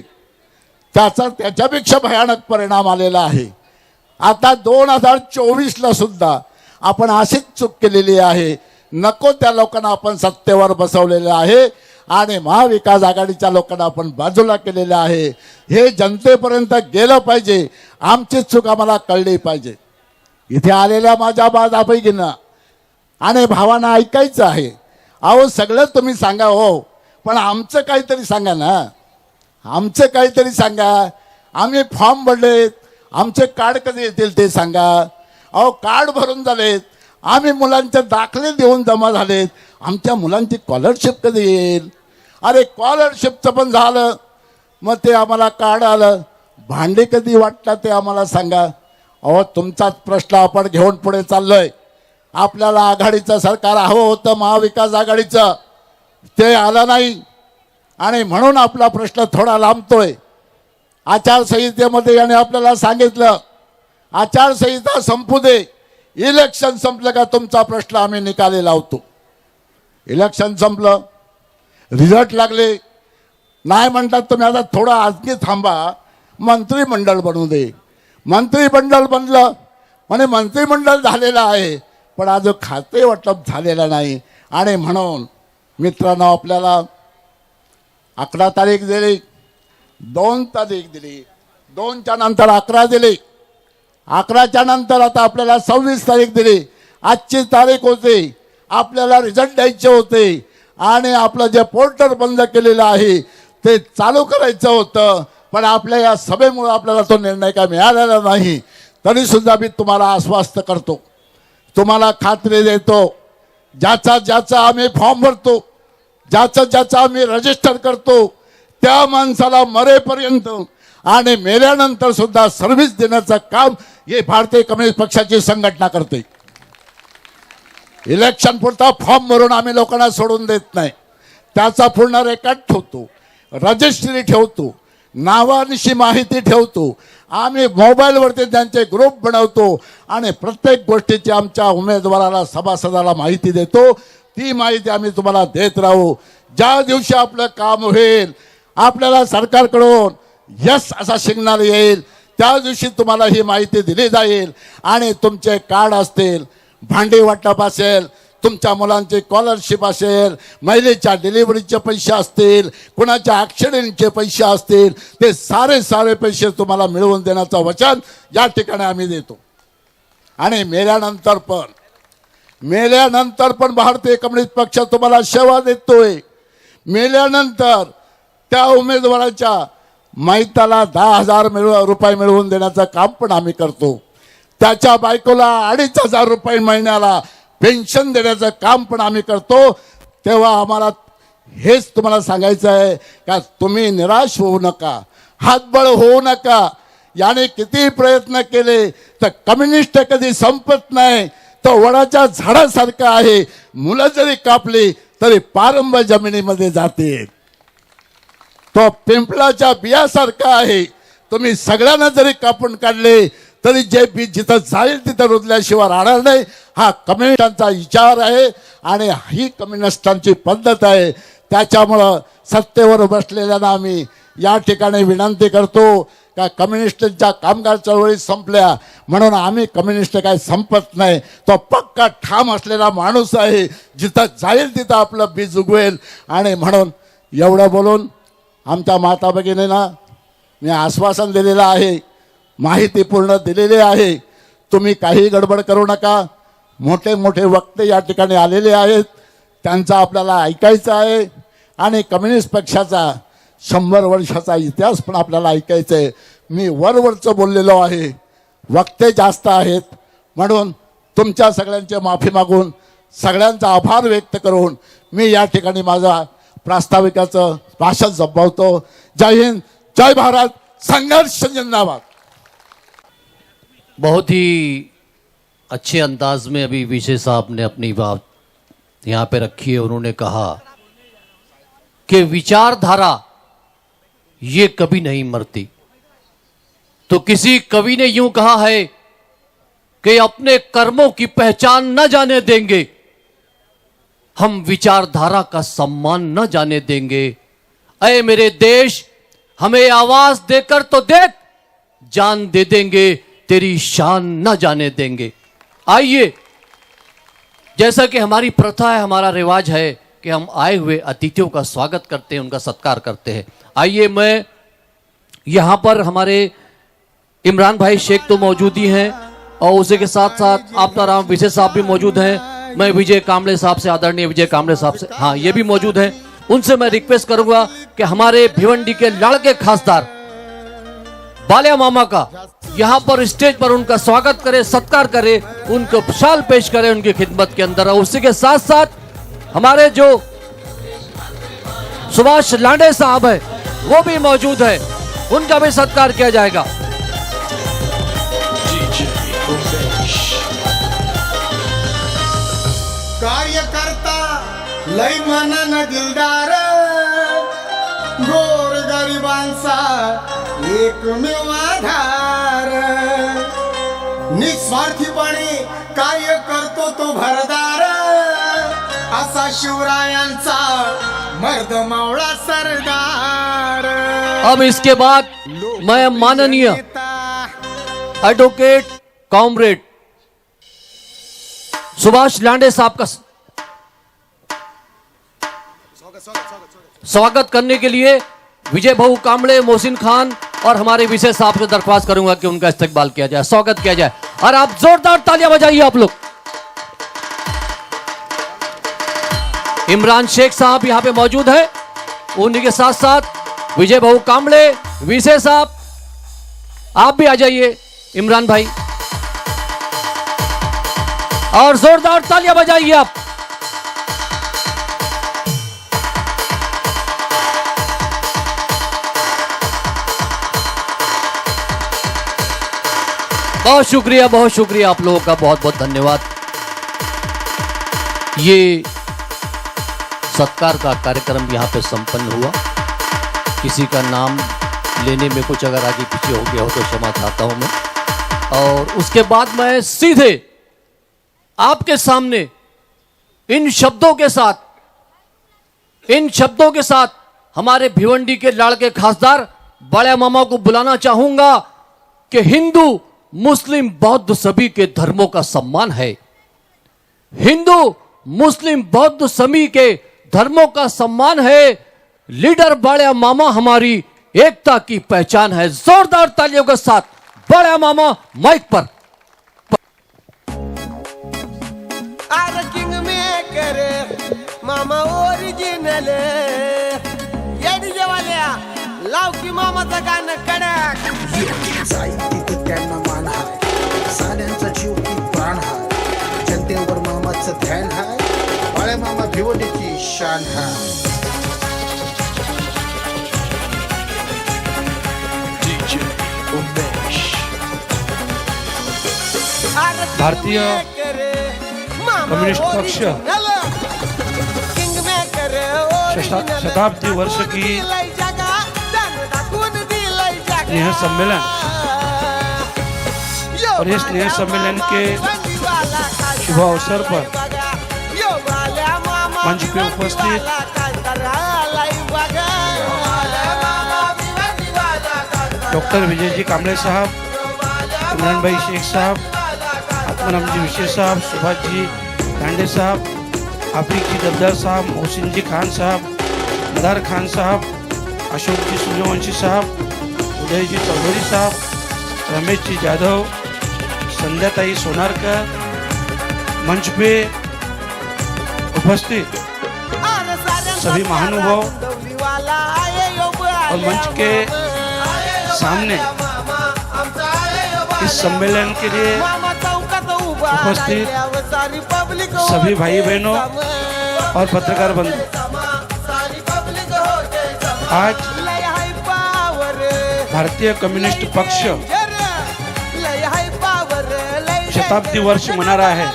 त्याच्यापेक्षा भयानक परिणाम आलेला आहे. आता 2024ला सुद्धा आपण अशीच चूक केलेली आहे. नको त्या लोकांना आपण सत्तेवर बसवलेलं आहे आणि महाविकास आघाडीच्या लोकांना आपण बाजूला केलेलं आहे. हे जनतेपर्यंत गेलं पाहिजे. आमची चूक आम्हाला कळली पाहिजे. इथे आलेल्या माझ्या बाजापैकींना आणि भावांना ऐकायचं आहे. अहो सगळं तुम्ही सांगा हो, पण आमचं काहीतरी सांगा ना, आमचं काहीतरी सांगा. आम्ही फॉर्म भरलेत, आमचे कार्ड कधी येतील ते सांगा. अहो कार्ड भरून झालेत, आम्ही मुलांचे दाखले देऊन जमा झालेत, आमच्या मुलांची स्कॉलरशिप कधी येईल? अरे स्कॉलरशिपचं पण झालं, मग ते आम्हाला कार्ड आलं, भांडे कधी वाटतात ते आम्हाला सांगा. अहो तुमचाच प्रश्न आपण घेऊन पुढे चाललोय. आपल्याला आघाडीचं सरकार हवं होतं, महाविकास आघाडीचं, ते आलं नाही. आणि म्हणून आपला प्रश्न थोडा लांबतोय. आचारसंहितेमध्ये याने आपल्याला सांगितलं आचारसंहिता संपू दे, इलेक्शन संपलं का तुमचा प्रश्न आम्ही निकाली लावतो. इलेक्शन संपलं, रिझल्ट लागले, नाही म्हणतात तुम्ही आता थोडं आणखी थांबा, मंत्रिमंडळ बनवू दे. मंत्रिमंडळ बनलं म्हणजे मंत्रिमंडळ झालेलं आहे, पण अजून खाते वाटप झालेलं नाही. आणि म्हणून मित्रांनो आपल्याला 11 तारीख दिली, 2 तारीख दिली, 2च्या नंतर 11 दिली, 11च्या नंतर आता आपल्याला 26 तारीख दिली. आजची तारीख होती, आपल्याला रिझल्ट द्यायचे होते आणि आपलं जे पोर्टल बंद केलेलं आहे ते चालू करायचं होतं. पण आपल्या या सभेमुळे आपल्याला तो निर्णय काय मिळालेला नाही. तरी सुद्धा मी तुम्हाला आश्वस्त करतो, तुम्हाला खात्री देतो, ज्याचा आम्ही फॉर्म भरतो, ज्याचं आम्ही रजिस्टर करतो, त्या माणसाला मरेपर्यंत आणि मेल्यानंतर सुद्धा सर्व्हिस देण्याचं काम हे भारतीय कम्युनिस्ट पक्षाची संघटना करते. इलेक्शन पुरता फॉर्म भरून आम्ही लोकांना सोडून देत नाही. त्याचा पूर्ण रेकॉर्ड ठेवतो, रजिस्ट्री ठेवतो, नावानिशी माहिती ठेवतो. आम्ही मोबाईलवरती त्यांचे ग्रुप बनवतो आणि प्रत्येक गोष्टीची आमच्या उमेदवाराला, सभासदाला माहिती देतो. ती माहिती आम्ही तुम्हाला देत राहू. ज्या दिवशी आपलं काम होईल, आपल्याला सरकारकडून यस असा सिग्नल येईल, त्या दिवशी तुम्हाला ही माहिती दिली जाईल आणि तुमचे कार्ड असतील, भांडी वाटप असेल, तुमच्या मुलांची स्कॉलरशिप असेल, महिलेच्या डिलिव्हरीचे पैसे असतील, कुणाच्या ॲक्सिडेंटचे पैसे असतील, ते सारे पैसे तुम्हाला मिळवून देण्याचं वचन या ठिकाणी आम्ही देतो. आणि मेल्यानंतर पण भारतीय कम्युनिस्ट पक्ष तुम्हाला सेवा देतोय. मेल्यानंतर त्या उमेदवाराच्या मैताला 10,000 रुपये मिळवून देण्याचं काम पण आम्ही करतो. त्याच्या बायकोला 2,500 रुपये महिन्याला पेन्शन देण्याचं काम पण आम्ही करतो. तेव्हा आम्हाला हेच तुम्हाला सांगायचं आहे का तुम्ही निराश होऊ नका, हातबळ होऊ नका. याने किती प्रयत्न केले तर कम्युनिस्ट कधी संपत नाही. तो वडाच्या झाडासारखा आहे, मुलं जरी कापली तरी पारंब जमिनीमध्ये जाते. तो पिंपळाच्या बियासारखा आहे, तुम्ही सगळ्यांना जरी कापून काढले तरी जे बी जिथं जाईल तिथं रुजल्याशिवाय राहणार नाही. हा कम्युनिस्टांचा विचार आहे आणि ही कम्युनिस्टांची पद्धत आहे. त्याच्यामुळं सत्तेवर बसलेल्यांना आम्ही या ठिकाणी विनंती करतो का कम्युनिस्टच्या कामगार चळवळी संपल्या म्हणून आम्ही कम्युनिस्ट काय संपत नाही. तो पक्का ठाम असलेला माणूस आहे, जिथं जाईल तिथं आपलं बीज उगवेल. आणि म्हणून एवढं बोलून आमच्या माता भगिनींना मी आश्वासन दिलेलं आहे, माहिती पूर्ण दिलेली आहे. तुम्ही काही गडबड करू नका. मोठे मोठे वक्ते या ठिकाणी आलेले आहेत, त्यांचं आपल्याला ऐकायचं आहे. आणि कम्युनिस्ट पक्षाचा 100 वर्षाचा इतिहास पण आपल्याला ऐकायचा आहे. मी वरवरचं बोललेलो आहे, वक्ते जास्त आहेत म्हणून तुमच्या सगळ्यांचे माफी मागून सगळ्यांचा आभार व्यक्त करून मी या ठिकाणी माझा प्रास्ताविकाचं भाषण संपवतो. जय हिंद, जय भारत, संघर्ष जिंदाबाद. बहुत ही अच्छे अंदाज में अभी विजय साहब ने अपनी बात यहाँ पे रखी है. उन्होंने कहा कि विचारधारा ये कभी नहीं मरती. तो किसी कवि ने यूं कहा है कि अपने कर्मों की पहचान न जाने देंगे, हम विचारधारा का सम्मान न जाने देंगे. अय मेरे देश, हमें आवाज देकर तो देख, जान दे देंगे, तेरी शान न जाने देंगे. आइए, जैसा कि हमारी प्रथा है, हमारा रिवाज है कि हम आए हुए अतिथियों का स्वागत करते हैं, उनका सत्कार करते हैं. आइए, मैं यहां पर हमारे इमरान भाई शेख तो मौजूद ही हैं और उसी के साथ साथ आपताराम विजय साहब भी मौजूद हैं. मैं विजय कामले साहब से, आदरणीय विजय कामले साहब से, हाँ ये भी मौजूद हैं. उनसे मैं रिक्वेस्ट करूंगा कि हमारे भिवंडी के लड़के खासदार बालिया मामा का यहां पर स्टेज पर उनका स्वागत करें, सत्कार करें, उनको शाल पेश करें उनकी खिदमत के अंदर. और उसी के साथ साथ हमारे जो सुभाष लांडे साहब है वो भी मौजूद है, उनका भी सत्कार किया जाएगा. कार्यकर्ता लय मनन दिलदार, गोर गरिबांचा एकमेव आधार, निस्वार्थीपणे कार्य करतो तो भरदार, असा शिवरायांचा मर्द मावळा सरदार. अब इसके बाद मैं माननीय एडवोकेट कॉमरेड सुभाष लांडे साहब का स्वागत करने के लिए विजय भाऊ कामड़े, मोहसिन खान और हमारे विजय साहब से दरख्वास्त करूंगा कि उनका इस्तकबाल किया जाए, स्वागत किया जाए. और आप जोरदार तालियां बजाइए आप लोग. इमरान शेख साहब यहां पे मौजूद है, उन्हीं के साथ साथ विजय भाऊ कामड़े, विजय साहब आप भी आ जाइए. इमरान भाई, और जोरदार तालियां बजाइए आप. बहुत शुक्रिया आप लोगों का, बहुत बहुत धन्यवाद. ये सत्कार का कार्यक्रम यहाँ पे संपन्न हुआ. किसी का नाम लेने में कुछ अगर आगे पीछे हो गया हो तो क्षमा चाहता हूं मैं. और उसके बाद मैं सीधे आपके सामने इन शब्दों के साथ हमारे भिवंडी के लाड़के खासदार बड़े मामा को बुलाना चाहूंगा कि हिंदू मुस्लिम बौद्ध सभी के धर्मों का सम्मान है। हिंदू मुस्लिम बौद्ध सभी के धर्मों का सम्मान है। लीडर बड़े मामा हमारी एकता की पहचान है। जोरदार तालियों के साथ बड़े मामा माइक पर। अरे किंग मेकर मामा ओरिजिनल येडी जेवाल्या लाव की मामाचं गाणं कडक साहित्य त्यांना मान हाय साड्यांचा जीव की प्राण हाय जनतेवर मामाचं ध्यान हाय बाळे मामा भिवंडीची शान हाय भारतीय कम्युनिस्ट पक्ष शताब्दी वर्ष की स्नेह सम्मेलन और इस स्नेह सम्मेलन के शुभ अवसर पर मंच पे उपस्थित डॉक्टर विजय जी कांबळे साहब, इमरान भाई शेख साहब, आत्माराम जी विशेष साहब, सुभाष जी दांडे साहब, आफिक जी दबदार साहब, मोहसिन जी खान साहब, मदार खान साहब, अशोक जी सूर्यवंशी साहब, उदय जी चौधरी साहब, रमेश जी जाधव, संध्याताई सोनारकर, मंच पे उपस्थित सभी महानुभाव और मंच के सामने इस सम्मेलन के लिए उपस्थित सभी भाई बहनों और पत्रकार बंधु, आज भारतीय कम्युनिस्ट पक्ष शताब्दी वर्ष मना रहा है।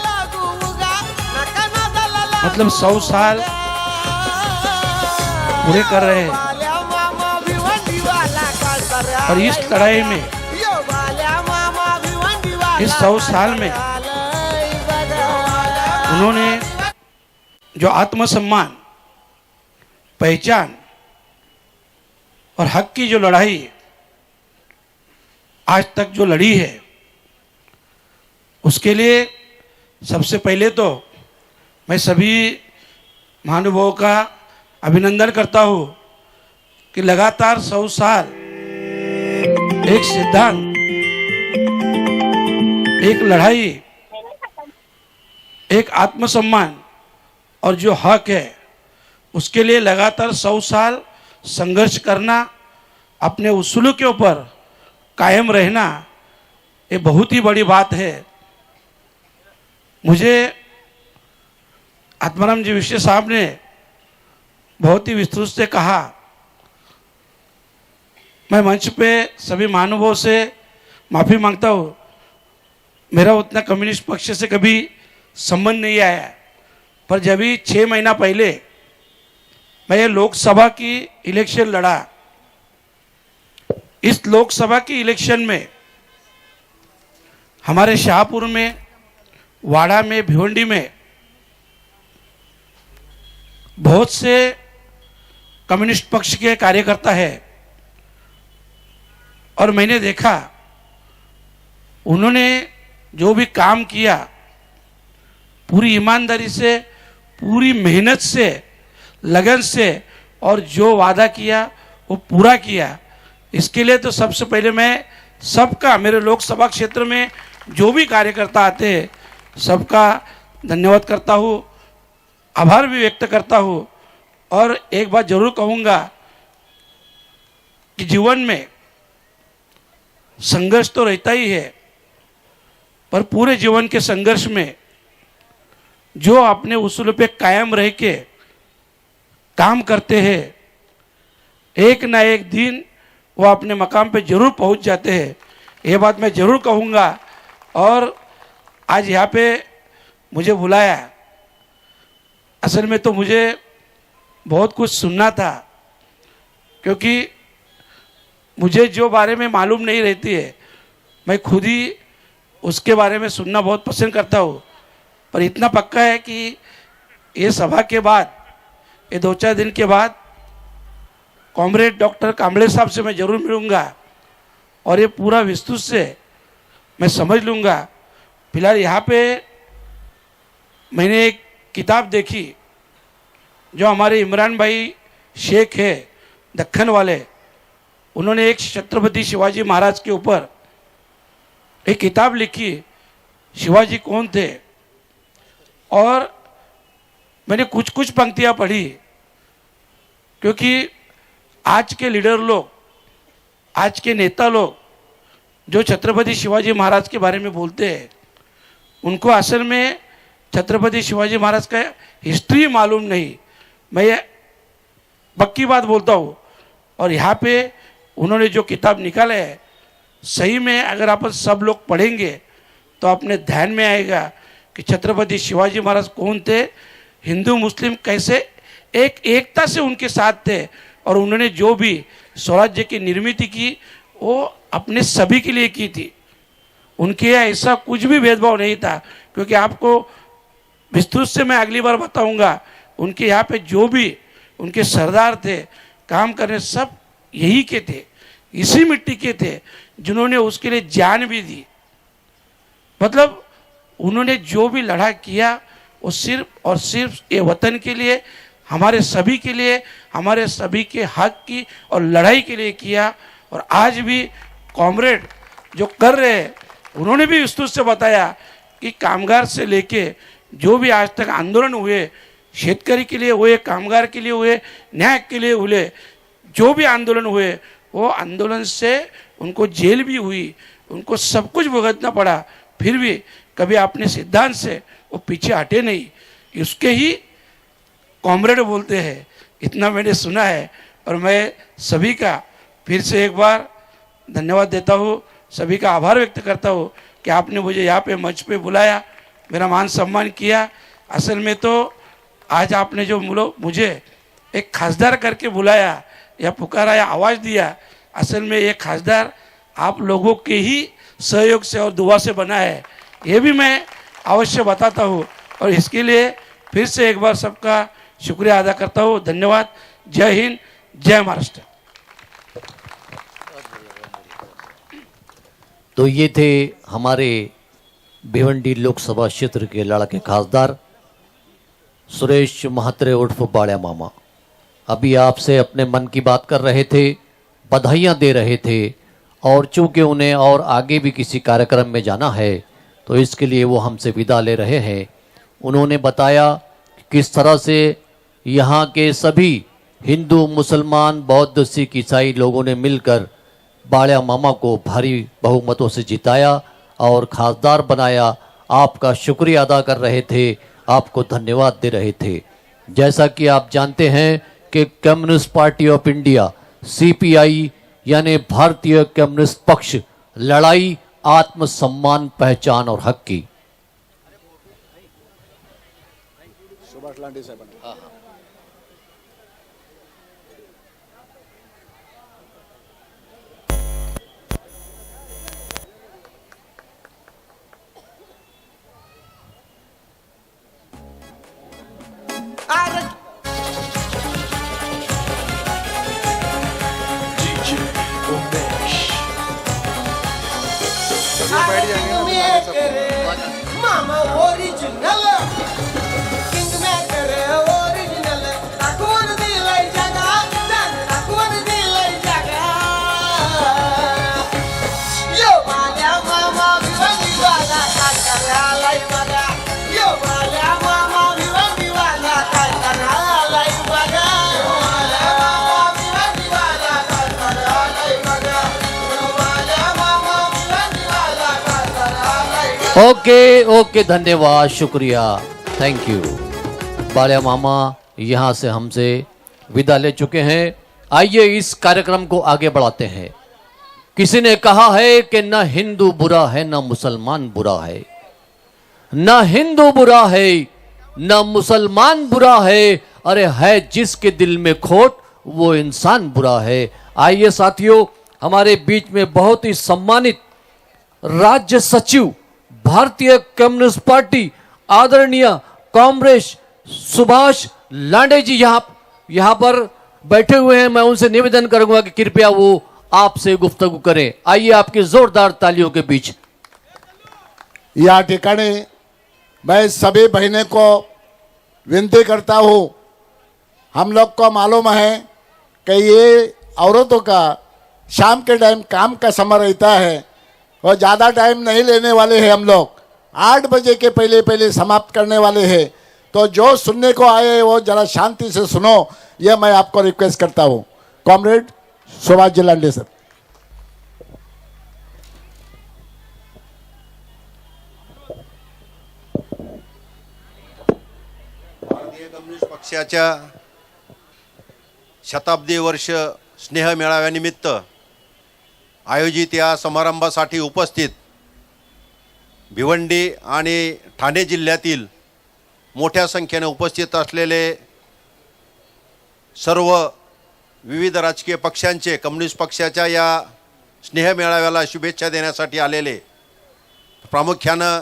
मतलब 100 साल पूरे कर रहे हैं और इस लड़ाई में, इस 100 साल में उन्होंने जो आत्मसम्मान, पहचान और हक की जो लड़ाई आज तक जो लड़ी है, उसके लिए सबसे पहले तो मैं सभी महानुभावों का अभिनंदन करता हूँ कि लगातार 100 साल एक सिद्धांत, एक लड़ाई, एक आत्मसम्मान और जो हक है उसके लिए लगातार 100 साल संघर्ष करना, अपने उसूलों के ऊपर कायम रहना, ये बहुत ही बड़ी बात है। मुझे आत्माराम जी विशेष साहब ने बहुत ही विस्तृत से कहा। मैं मंच पे सभी महानुभावों से माफ़ी मांगता हूँ, मेरा उतना कम्युनिस्ट पक्ष से कभी संबंध नहीं आया, पर जब भी 6 महीना पहले मैं ये लोकसभा की इलेक्शन लड़ा, इस लोकसभा की इलेक्शन में हमारे शाहपुर में, वाड़ा में, भिवंडी में बहुत से कम्युनिस्ट पक्ष के कार्यकर्ता है और मैंने देखा उन्होंने जो भी काम किया पूरी ईमानदारी से, पूरी मेहनत से, लगन से और जो वादा किया वो पूरा किया। इसके लिए तो सबसे पहले मैं सबका, मेरे लोकसभा क्षेत्र में जो भी कार्यकर्ता आते हैं सबका धन्यवाद करता हूँ, आभार भी व्यक्त करता हूँ। और एक बात जरूर कहूँगा कि जीवन में संघर्ष तो रहता ही है, पर पूरे जीवन के संघर्ष में जो अपने उसूलों पे कायम रह के काम करते हैं, एक ना एक दिन वो अपने मकाम पे जरूर पहुंच जाते हैं। ये बात मैं जरूर कहूँगा। और आज यहाँ पे मुझे बुलाया, असल में तो मुझे बहुत कुछ सुनना था, क्योंकि मुझे जो बारे में मालूम नहीं रहती है मैं खुद ही उसके बारे में सुनना बहुत पसंद करता हूँ। पर इतना पक्का है कि ये सभा के बाद, ये 2-4 दिन के बाद कॉमरेड डॉक्टर कांबळे साहब से मैं ज़रूर मिलूँगा और ये पूरा विस्तृत से मैं समझ लूँगा। फिलहाल यहाँ पे मैंने एक किताब देखी जो हमारे इमरान भाई शेख है दक्खन वाले, उन्होंने एक छत्रपति शिवाजी महाराज के ऊपर एक किताब लिखी, शिवाजी कौन थे। और मैंने कुछ कुछ पंक्तियाँ पढ़ी, क्योंकि आज के लीडर लोग, आज के नेता लोग जो छत्रपति शिवाजी महाराज के बारे में बोलते हैं, उनको असल में छत्रपति शिवाजी महाराज का हिस्ट्री मालूम नहीं। मैं ये पक्की बात बोलता हूँ। और यहाँ पे उन्होंने जो किताब निकाला है, सही में अगर आप सब लोग पढ़ेंगे तो अपने ध्यान में आएगा कि छत्रपति शिवाजी महाराज कौन थे, हिंदू मुस्लिम कैसे एकता से उनके साथ थे, और उन्होंने जो भी स्वराज्य की निर्मित की वो अपने सभी के लिए की थी। उनके यहाँ ऐसा कुछ भी भेदभाव नहीं था, क्योंकि आपको विस्तृत से मैं अगली बार बताऊंगा, उनके यहाँ पे जो भी उनके सरदार थे काम करने, सब यही के थे, इसी मिट्टी के थे, जिन्होंने उसके लिए जान भी दी। मतलब उन्होंने जो भी लड़ा किया वो सिर्फ और सिर्फ ये वतन के लिए, हमारे सभी के लिए, हमारे सभी के हक की और लड़ाई के लिए किया। और आज भी कॉमरेड जो कर रहे हैं, उन्होंने भी विस्तृत से बताया कि कामगार से लेके जो भी आज तक आंदोलन हुए, शेतकरी के लिए हुए, कामगार के लिए हुए, न्याय के लिए हुए, जो भी आंदोलन हुए, वो आंदोलन से उनको जेल भी हुई, उनको सब कुछ भुगतना पड़ा, फिर भी कभी अपने सिद्धांत से वो पीछे हटे नहीं। उसके ही कॉमरेड बोलते हैं, इतना मैंने सुना है। और मैं सभी का फिर से एक बार धन्यवाद देता हूँ, सभी का आभार व्यक्त करता हूँ कि आपने मुझे यहाँ पे मंच पे बुलाया, मेरा मान सम्मान किया। असल में तो आज आपने जो मुझे एक खासदार करके बुलाया या पुकारा या आवाज़ दिया, असल में ये खासदार आप लोगों के ही सहयोग से और दुआ से बना है, ये भी मैं अवश्य बताता हूँ। और इसके लिए फिर से एक बार सबका शुक्रिया अदा करता हूँ। धन्यवाद। जय हिंद, जय महाराष्ट्र। तो ये थे हमारे भिवंडी लोकसभा क्षेत्र के लड़के खासदार सुरेश महात्रे उर्फ बाड़िया मामा। अभी आपसे अपने मन की बात कर रहे थे, बधाइयाँ दे रहे थे, और चूंकि उन्हें और आगे भी किसी कार्यक्रम में जाना है तो इसके लिए वो हमसे विदा ले रहे हैं। उन्होंने बताया किस तरह से यहाँ के सभी हिंदू, मुसलमान, बौद्ध, सिख, ईसाई लोगों ने मिलकर बाड़िया मामा को भारी बहुमतों से जिताया और खासदार बनाया। आपका शुक्रिया अदा कर रहे थे, आपको धन्यवाद दे रहे थे। जैसा कि आप जानते हैं कि communist party of India CPI यानी भारतीय कम्युनिस्ट पक्ष लड़ाई आत्मसम्मान, पहचान और हक की। मामा ओरिजिनल किंग मेकर ओरिजिनल दाखवून दिलंय जगात, दाखवून दिलंय जगात। यो माझ्या मामा भिवंडीवाला काय करायलाय बघा, यो माझ्या मामा भिवंडीवाला काय करायलाय बघा, यो माझ्या मामा भिवंडीवाला काय करायलाय बघा, यो माझ्या मामा भिवंडीवाला काय करायलाय बघा। ओके ओके, धन्यवाद, शुक्रिया, थैंक यू। बाड़िया मामा यहाँ से हमसे विदा ले चुके हैं। आइए इस कार्यक्रम को आगे बढ़ाते हैं। किसी ने कहा है कि न हिंदू बुरा है न मुसलमान बुरा है, न हिंदू बुरा है न मुसलमान बुरा है, अरे है जिसके दिल में खोट वो इंसान बुरा है। आइए साथियों, हमारे बीच में बहुत ही सम्मानित राज्य सचिव भारतीय कम्युनिस्ट पार्टी आदरणीय कॉमरेड सुभाष लांडे जी यहाँ पर बैठे हुए हैं। मैं उनसे निवेदन करूंगा कि कृपया वो आपसे गुफ्तगू करें। आइए आपकी जोरदार तालियों के बीच। या ठिकाणी मैं सभी बहनों को विनती करता हूँ, हम लोग को मालूम है कि ये औरतों का शाम के टाइम काम का समय रहता है और ज़्यादा टाइम नहीं लेने वाले हैं। हम लोग 8 बजे के पहले पहले समाप्त करने वाले हैं, तो जो सुनने को आए वो जरा शांति से सुनो, ये मैं आपको रिक्वेस्ट करता हूँ। Comrade Subhash ji Lande sir. भारतीय कम्युनिस्ट पक्षाच्या शताब्दी वर्ष स्नेह मेळाव्यानिमित्त आयोजित या समारंभासाठी उपस्थित भिवंडी आणि ठाणे जिल्ह्यातील मोठ्या संख्येने उपस्थित असलेले सर्व विविध राजकीय पक्षांचे कम्युनिस्ट पक्षाच्या या स्नेह मेळाव्याला शुभेच्छा देण्यासाठी आलेले प्रामुख्यानं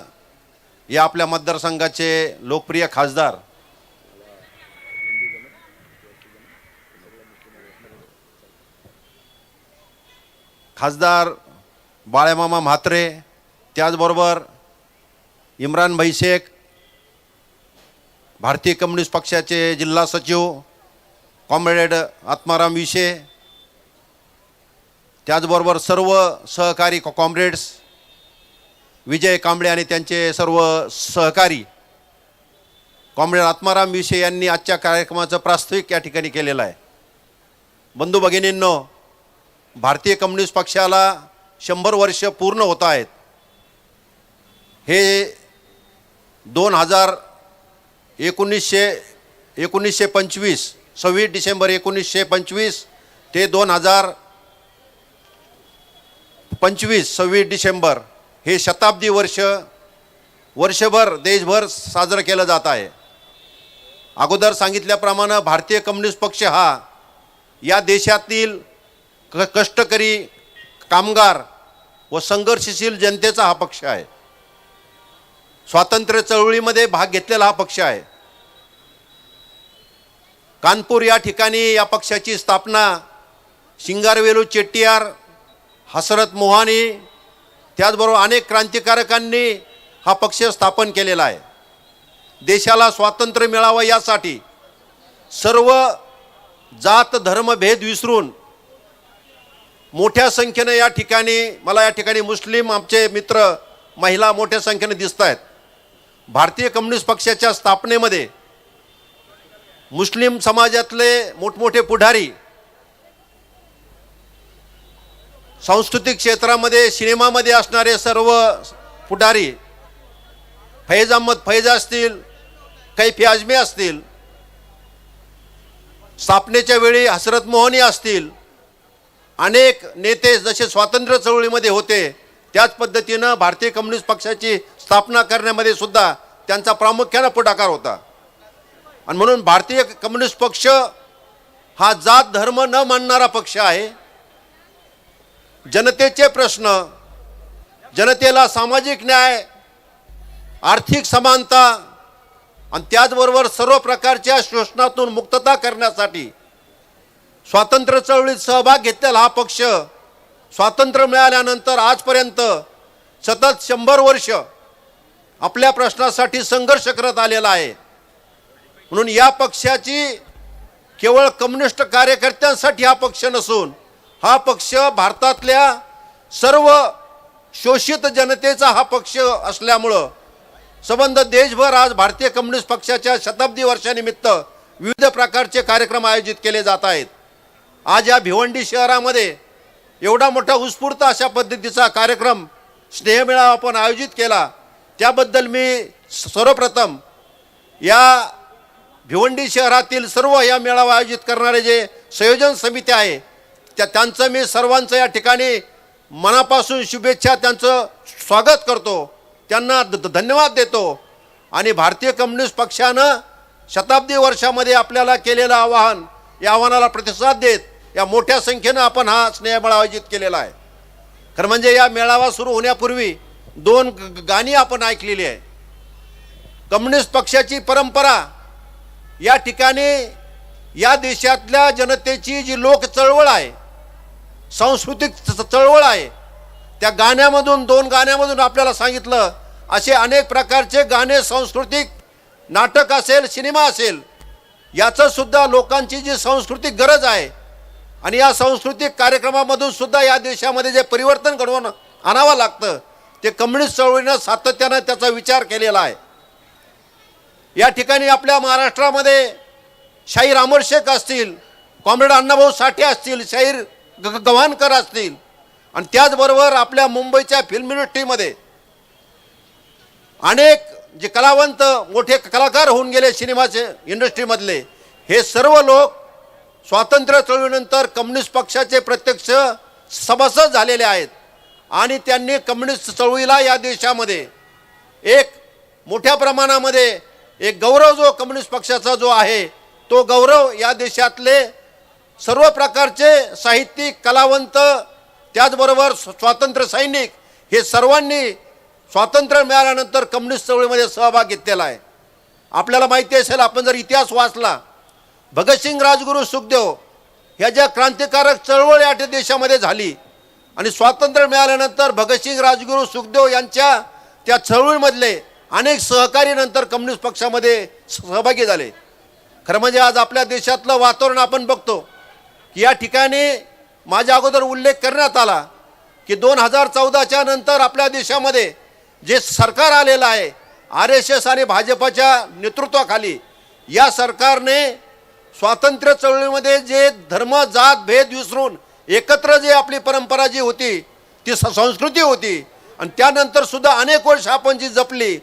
या आपल्या मतदारसंघाचे लोकप्रिय खासदार बाळेमामा म्हात्रे, त्याचबरोबर इम्रान भाई शेख, भारतीय कम्युनिस्ट पक्षाचे जिल्हा सचिव कॉम्रेड आत्माराम विशे, त्याचबरोबर सर्व सहकारी कॉम्रेड्स विजय कांबळे आणि त्यांचे सर्व सहकारी कॉम्रेड आत्माराम विशे यांनी आजच्या कार्यक्रमाचं प्रास्ताविक या ठिकाणी केलेलं आहे। बंधू भगिनींनो, भारतीय कम्युनिस्ट पक्षाला 100 वर्ष पूर्ण होत आहेत। हे 1925 26 डिसेंबर 1925 ते 2025 26 डिसेंबर हे शताब्दी वर्षभर देशभर साजरं केलं जात आहे। अगोदर सांगितल्याप्रमाणे भारतीय कम्युनिस्ट पक्ष हा या देशातील कष्टकरी कामगार व संघर्षशील जनतेचा हा पक्ष आहे। स्वातंत्र्य चळवळीमध्ये भाग घेतलेला हा पक्ष आहे। कानपूर या ठिकाणी या पक्षाची स्थापना शिंगारवेलू चेट्टियार, हसरत मोहानी, त्याचबरोबर अनेक क्रांतिकारकांनी हा पक्ष स्थापन केलेला आहे। देशाला स्वातंत्र्य मिळावं यासाठी सर्व जात धर्म भेद विसरून मोठ्या संख्येने या ठिकाणी मुस्लिम आमचे मित्र, महिला मोठ्या संख्येने दिसत आहेत। भारतीय कम्युनिस्ट पक्षाच्या स्थापनेमध्ये मुस्लिम समाजातले मोठमोठे पुढारी, सांस्कृतिक क्षेत्रामध्ये सिनेमामध्ये असणारे सर्व पुढारी, फैज अहमद फैज असतील, कैफी आजमी असतील, स्थापनेच्या वेळी हसरत मोहनी असतील, अनेक नेते जसे स्वातंत्र्य चळवळीमध्ये होते त्याच पद्धतीनं भारतीय कम्युनिस्ट पक्षाची स्थापना करण्यामध्ये सुद्धा त्यांचा प्रामुख्याने पुढाकार होता। आणि म्हणून भारतीय कम्युनिस्ट पक्ष हा जात धर्म न मानणारा पक्ष आहे। जनतेचे प्रश्न, जनतेला सामाजिक न्याय, आर्थिक समानता आणि त्याचबरोबर सर्व प्रकारच्या शोषणातून मुक्तता करण्यासाठी स्वातंत्र्य चळवळीत सहभाग घेतलेला हा पक्ष स्वातंत्र्य मिळाल्यानंतर आजपर्यंत सतत 100 वर्ष आपल्या प्रश्नासाठी संघर्ष करत आलेला आहे। म्हणून या पक्षाची केवळ कम्युनिस्ट कार्यकर्त्यांसाठी हा पक्ष नसून हा पक्ष भारतातल्या सर्व शोषित जनतेचा हा पक्ष असल्यामुळं संबंध देशभर आज भारतीय कम्युनिस्ट पक्षाच्या शताब्दी वर्षानिमित्त विविध प्रकारचे कार्यक्रम आयोजित केले जात आहेत। आज या भिवंडी शहरामध्ये एवढा मोठा उत्स्फूर्त अशा पद्धतीचा कार्यक्रम स्नेह मेळावा आपण आयोजित केला, त्याबद्दल मी सर्वप्रथम या भिवंडी शहरातील सर्व या मेळावा आयोजित करणारे जे संयोजन समिती आहे त्यांचं मी सर्वांचं या ठिकाणी मनापासून शुभेच्छा, त्यांचं स्वागत करतो, त्यांना धन्यवाद देतो। आणि भारतीय कम्युनिस्ट पक्षानं शताब्दी वर्षामध्ये आपल्याला केलेलं आवाहन, या आव्हानाला प्रतिसाद देत या मोठ्या संख्येनं आपण हा स्नेह मेळावा आयोजित केलेला आहे। खरं म्हणजे या मेळावा सुरू होण्यापूर्वी 2 गाणी आपण ऐकलेली आहे। कम्युनिस्ट पक्षाची परंपरा या ठिकाणी या देशातल्या जनतेची जी लोक चळवळ आहे, सांस्कृतिक चळवळ आहे. त्या गाण्यामधून 2 गाण्यामधून आपल्याला सांगितलं असे अनेक प्रकारचे गाणे, सांस्कृतिक नाटक असेल, सिनेमा असेल, याचं सुद्धा लोकांची जी सांस्कृतिक गरज आहे आणि या सांस्कृतिक कार्यक्रमामधून सुद्धा या देशामध्ये जे परिवर्तन घडवून आणावं लागतं ते कम्युनिस्ट चळवळीनं सातत्यानं त्याचा विचार केलेला आहे. या ठिकाणी आपल्या महाराष्ट्रामध्ये शाहीर अमर शेख असतील, कॉम्रेड अण्णाभाऊ साठे असतील, शाहीर गव्हाणकर असतील आणि त्याचबरोबर आपल्या मुंबईच्या फिल्म इंडस्ट्रीमध्ये अनेक जे कलावंत मोठे कलाकार होऊन गेले सिनेमाचे इंडस्ट्रीमधले, हे सर्व लोक स्वातंत्र्य चळवळीनंतर कम्युनिस्ट पक्षाचे प्रत्यक्ष सभासद झालेले आहेत आणि त्यांनी कम्युनिस्ट चळवळीला या देशामध्ये एक मोठ्या प्रमाणामध्ये एक गौरव जो कम्युनिस्ट पक्षाचा जो आहे तो गौरव या देशातले सर्व प्रकारचे साहित्यिक, कलावंत, त्याचबरोबर स्वातंत्र्य सैनिक हे सर्वांनी स्वातंत्र्य मिळाल्यानंतर कम्युनिस्ट चळवळीमध्ये सहभाग घेतलेला आहे. आपल्याला माहिती असेल, आपण जर इतिहास वाचला, भगतसिंग, राजगुरू, सुखदेव ह्या ज्या क्रांतिकारक चळवळ या देशामध्ये झाली आणि स्वातंत्र्य मिळाल्यानंतर भगतसिंग, राजगुरू, सुखदेव यांच्या त्या चळवळीमधले अनेक सहकारी नंतर कम्युनिस्ट पक्षामध्ये सहभागी झाले. खरं म्हणजे आज आपल्या देशातलं वातावरण आपण बघतो की या ठिकाणी माझ्या अगोदर उल्लेख करण्यात आला की 2014च्या नंतर आपल्या देशामध्ये जे सरकार आलेलं आहे RSS आणि भाजपच्या नेतृत्वाखाली, या सरकारने स्वातंत्र्य चळवळीमध्ये जे धर्म, जात, भेद विसरून एकत्र जे आपली परंपरा जी होती ती संस्कृती होती आणि त्यानंतर सुद्धा अनेक वर्ष आपण जी जपली,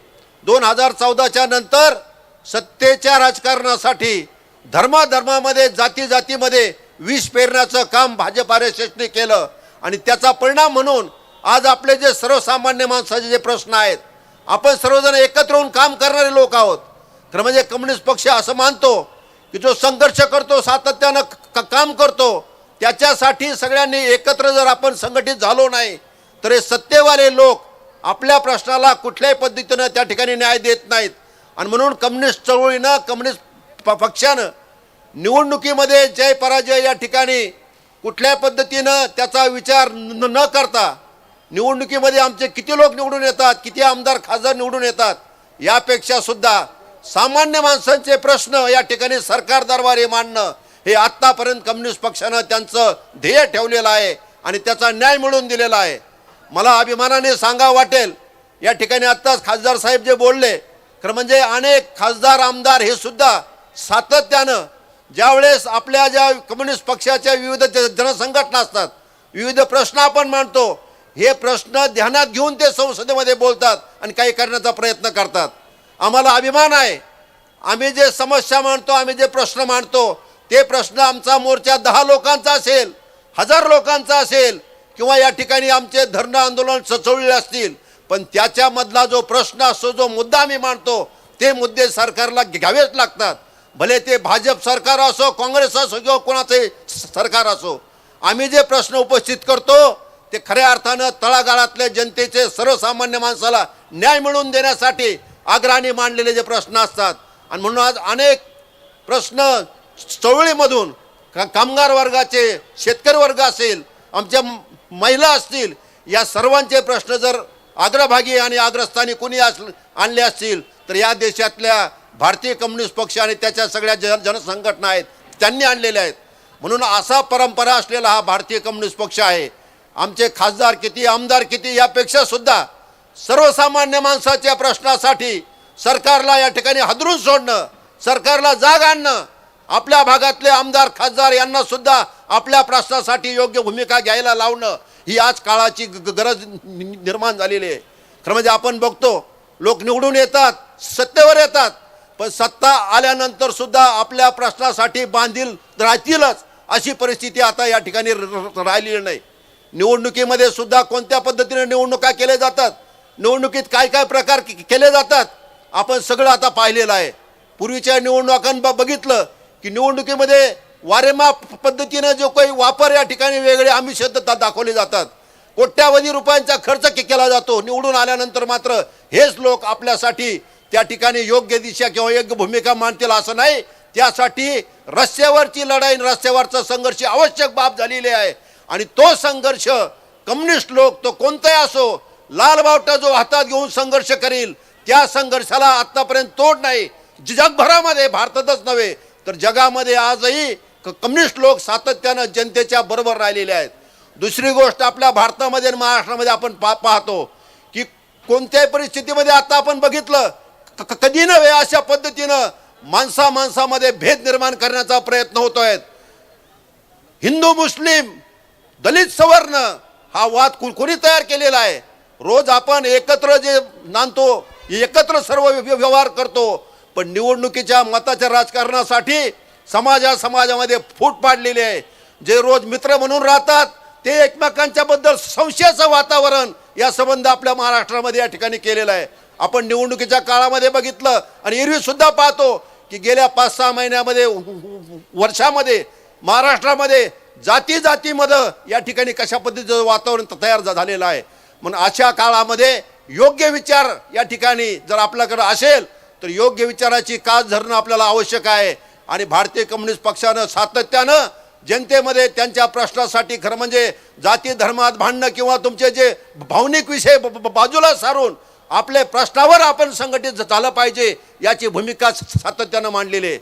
2014च्या नंतर सत्तेच्या राजकारणासाठी धर्माधर्मामध्ये, जाती जातीमध्ये विष पेरण्याचं काम भाजप RSSने केलं आणि त्याचा परिणाम म्हणून आज आपले जे सर्वसामान्य माणसाचे जे प्रश्न आहेत, आपण सर्वजण एकत्र होऊन काम करणारे लोक आहोत. खरं म्हणजे कम्युनिस्ट पक्ष असं मानतो की जो संघर्ष करतो, सातत्यानं काम करतो, त्याच्यासाठी सगळ्यांनी एकत्र जर आपण संघटित झालो नाही तर हे सत्तेवाले लोक आपल्या प्रश्नाला कुठल्याही पद्धतीनं त्या ठिकाणी न्याय देत नाहीत. आणि म्हणून कम्युनिस्ट चळवळीनं, कम्युनिस्ट पक्षानं निवडणुकीमध्ये जय पराजय या ठिकाणी कुठल्या पद्धतीनं त्याचा विचार न करता निवडणुकीमध्ये आमचे किती लोक निवडून येतात, किती आमदार खासदार निवडून येतात, यापेक्षा सुद्धा सामान्य माणसांचे प्रश्न या ठिकाणी सरकार दरबारी मांडणं हे आत्तापर्यंत कम्युनिस्ट पक्षानं त्यांचं ध्येय ठेवलेलं आहे आणि त्याचा न्याय मिळवून दिलेला आहे. मला अभिमानाने सांगावं वाटेल, या ठिकाणी आत्ताच खासदार साहेब जे बोलले, खरं म्हणजे अनेक खासदार, आमदार हे सुद्धा सातत्यानं ज्यावेळेस आपल्या ज्या कम्युनिस्ट पक्षाच्या विविध जनसंघटना असतात, विविध प्रश्न आपण मांडतो, हे प्रश्न ध्यानात घेऊन ते संसदेमध्ये बोलतात आणि काही करण्याचा प्रयत्न करतात. आम्हाला अभिमान आहे, आम्ही जे समस्या मांडतो, आम्ही जे प्रश्न मांडतो, ते प्रश्न आमचा मोर्चा 10 लोकांचा असेल, 1000 लोकांचा असेल किंवा या ठिकाणी आमचे धरणं आंदोलन चळवळी असतील, पण त्याच्यामधला जो प्रश्न असतो, जो मुद्दा आम्ही मांडतो, ते मुद्दे सरकारला घ्यावेच लागतात. भले ते भाजप सरकार असो, काँग्रेस असो किंवा कोणाचे सरकार असो. आम्ही जे प्रश्न उपस्थित करतो ते खऱ्या अर्थानं तळागाळातल्या जनतेचे, सर्वसामान्य माणसाला न्याय मिळवून देण्यासाठी आग्रहाने मांडलेले जे प्रश्न असतात. आणि म्हणून आज अनेक प्रश्न चळवळीमधून कामगार वर्गाचे, शेतकरी वर्ग असेल, आमच्या महिला असतील, या सर्वांचे प्रश्न जर अग्रभागी आणि अग्रस्थानी कुणी आणले असतील तर या देशातल्या भारतीय कम्युनिस्ट पक्ष आणि त्याच्या सगळ्या जनसंघटना आहेत त्यांनी आणलेल्या आहेत. म्हणून असा परंपरा असलेला हा भारतीय कम्युनिस्ट पक्ष आहे. आमचे खासदार किती, आमदार किती यापेक्षा सुद्धा सर्वसामान्य माणसाच्या प्रश्नासाठी सरकारला या ठिकाणी हादरून सोडणं, सरकारला जाग आणणं, आपल्या भागातले आमदार, खासदार यांना सुद्धा आपल्या प्रश्नासाठी योग्य भूमिका घ्यायला लावणं ही आज काळाची गरज निर्माण झालेली आहे. खरं म्हणजे आपण बघतो, लोक निवडून येतात, सत्तेवर येतात, पण सत्ता आल्यानंतर सुद्धा आपल्या प्रश्नासाठी बांधील राहतीलच अशी परिस्थिती आता या ठिकाणी राहिलेली नाही. निवडणुकीमध्ये सुद्धा कोणत्या पद्धतीने निवडणुका केल्या जातात, निवडणुकीत काय काय प्रकार केले जातात, आपण सगळं आता पाहिलेलं आहे. पूर्वीच्या निवडणुकांना बघितलं की निवडणुकीमध्ये वारेमाप पद्धतीने जो काही वापर या ठिकाणी वेगळे आमिष दाखवले जातात, कोट्यावधी रुपयांचा खर्च केला जातो. निवडून आल्यानंतर मात्र हेच लोक आपल्यासाठी त्या ठिकाणी योग्य दिशा किंवा योग्य भूमिका मांडतील असं नाही. त्यासाठी रस्त्यावरची लढाई, रस्त्यावरचा संघर्ष आवश्यक बाब झालेली आहे. आणि तो संघर्ष कम्युनिस्ट लोक तो कोणताही असो लाल बावटा जो हातात घेऊन संघर्ष करील त्या संघर्षाला आतापर्यंत तोड नाही. जगभरामध्ये भारतातच नव्हे तर जगामध्ये आजही कम्युनिस्ट लोक सातत्यानं जनतेच्या बरोबर राहिलेले आहेत. दुसरी गोष्ट आपल्या भारतामध्ये आणि महाराष्ट्रामध्ये आपण पाहतो की कोणत्याही परिस्थितीमध्ये आता आपण बघितलं कधी नव्हे अशा पद्धतीनं माणसामध्ये भेद निर्माण करण्याचा प्रयत्न होतोय. हिंदू मुस्लिम दलित सवर्ण हा वाद कोणी तयार केलेला आहे. रोज आपण एकत्र जे नांदतो एकत्र सर्व व्यवहार करतो पण निवडणुकीच्या मताच्या राजकारणासाठी समाजामध्ये फूट पाडलेली आहे. जे रोज मित्र म्हणून राहतात ते एकमेकांच्या बद्दल संशयाचं वातावरण या संबंध आपल्या महाराष्ट्रामध्ये या ठिकाणी केलेलं आहे. आपण निवडणुकीच्या काळामध्ये बघितलं आणि एरवी सुद्धा पाहतो की गेल्या 5-6 महिन्यामध्ये वर्षामध्ये महाराष्ट्रामध्ये जातीमध्ये या ठिकाणी कशा पद्धतीचं वातावरण तयार झालेलं आहे. म्हणून अशा काळामध्ये योग्य विचार या ठिकाणी जर आपल्याकडे असेल तर योग्य विचाराची कास धरणं आपल्याला आवश्यक आहे. आणि भारतीय कम्युनिस्ट पक्षानं सातत्यानं जनतेमध्ये त्यांच्या प्रश्नासाठी खरं म्हणजे जाती धर्मात भांडणं किंवा तुमचे जे भावनिक विषय बाजूला सारून आपले प्रश्नावर आपण संघटित झालं पाहिजे याची भूमिका सातत्यानं मांडलेली आहे.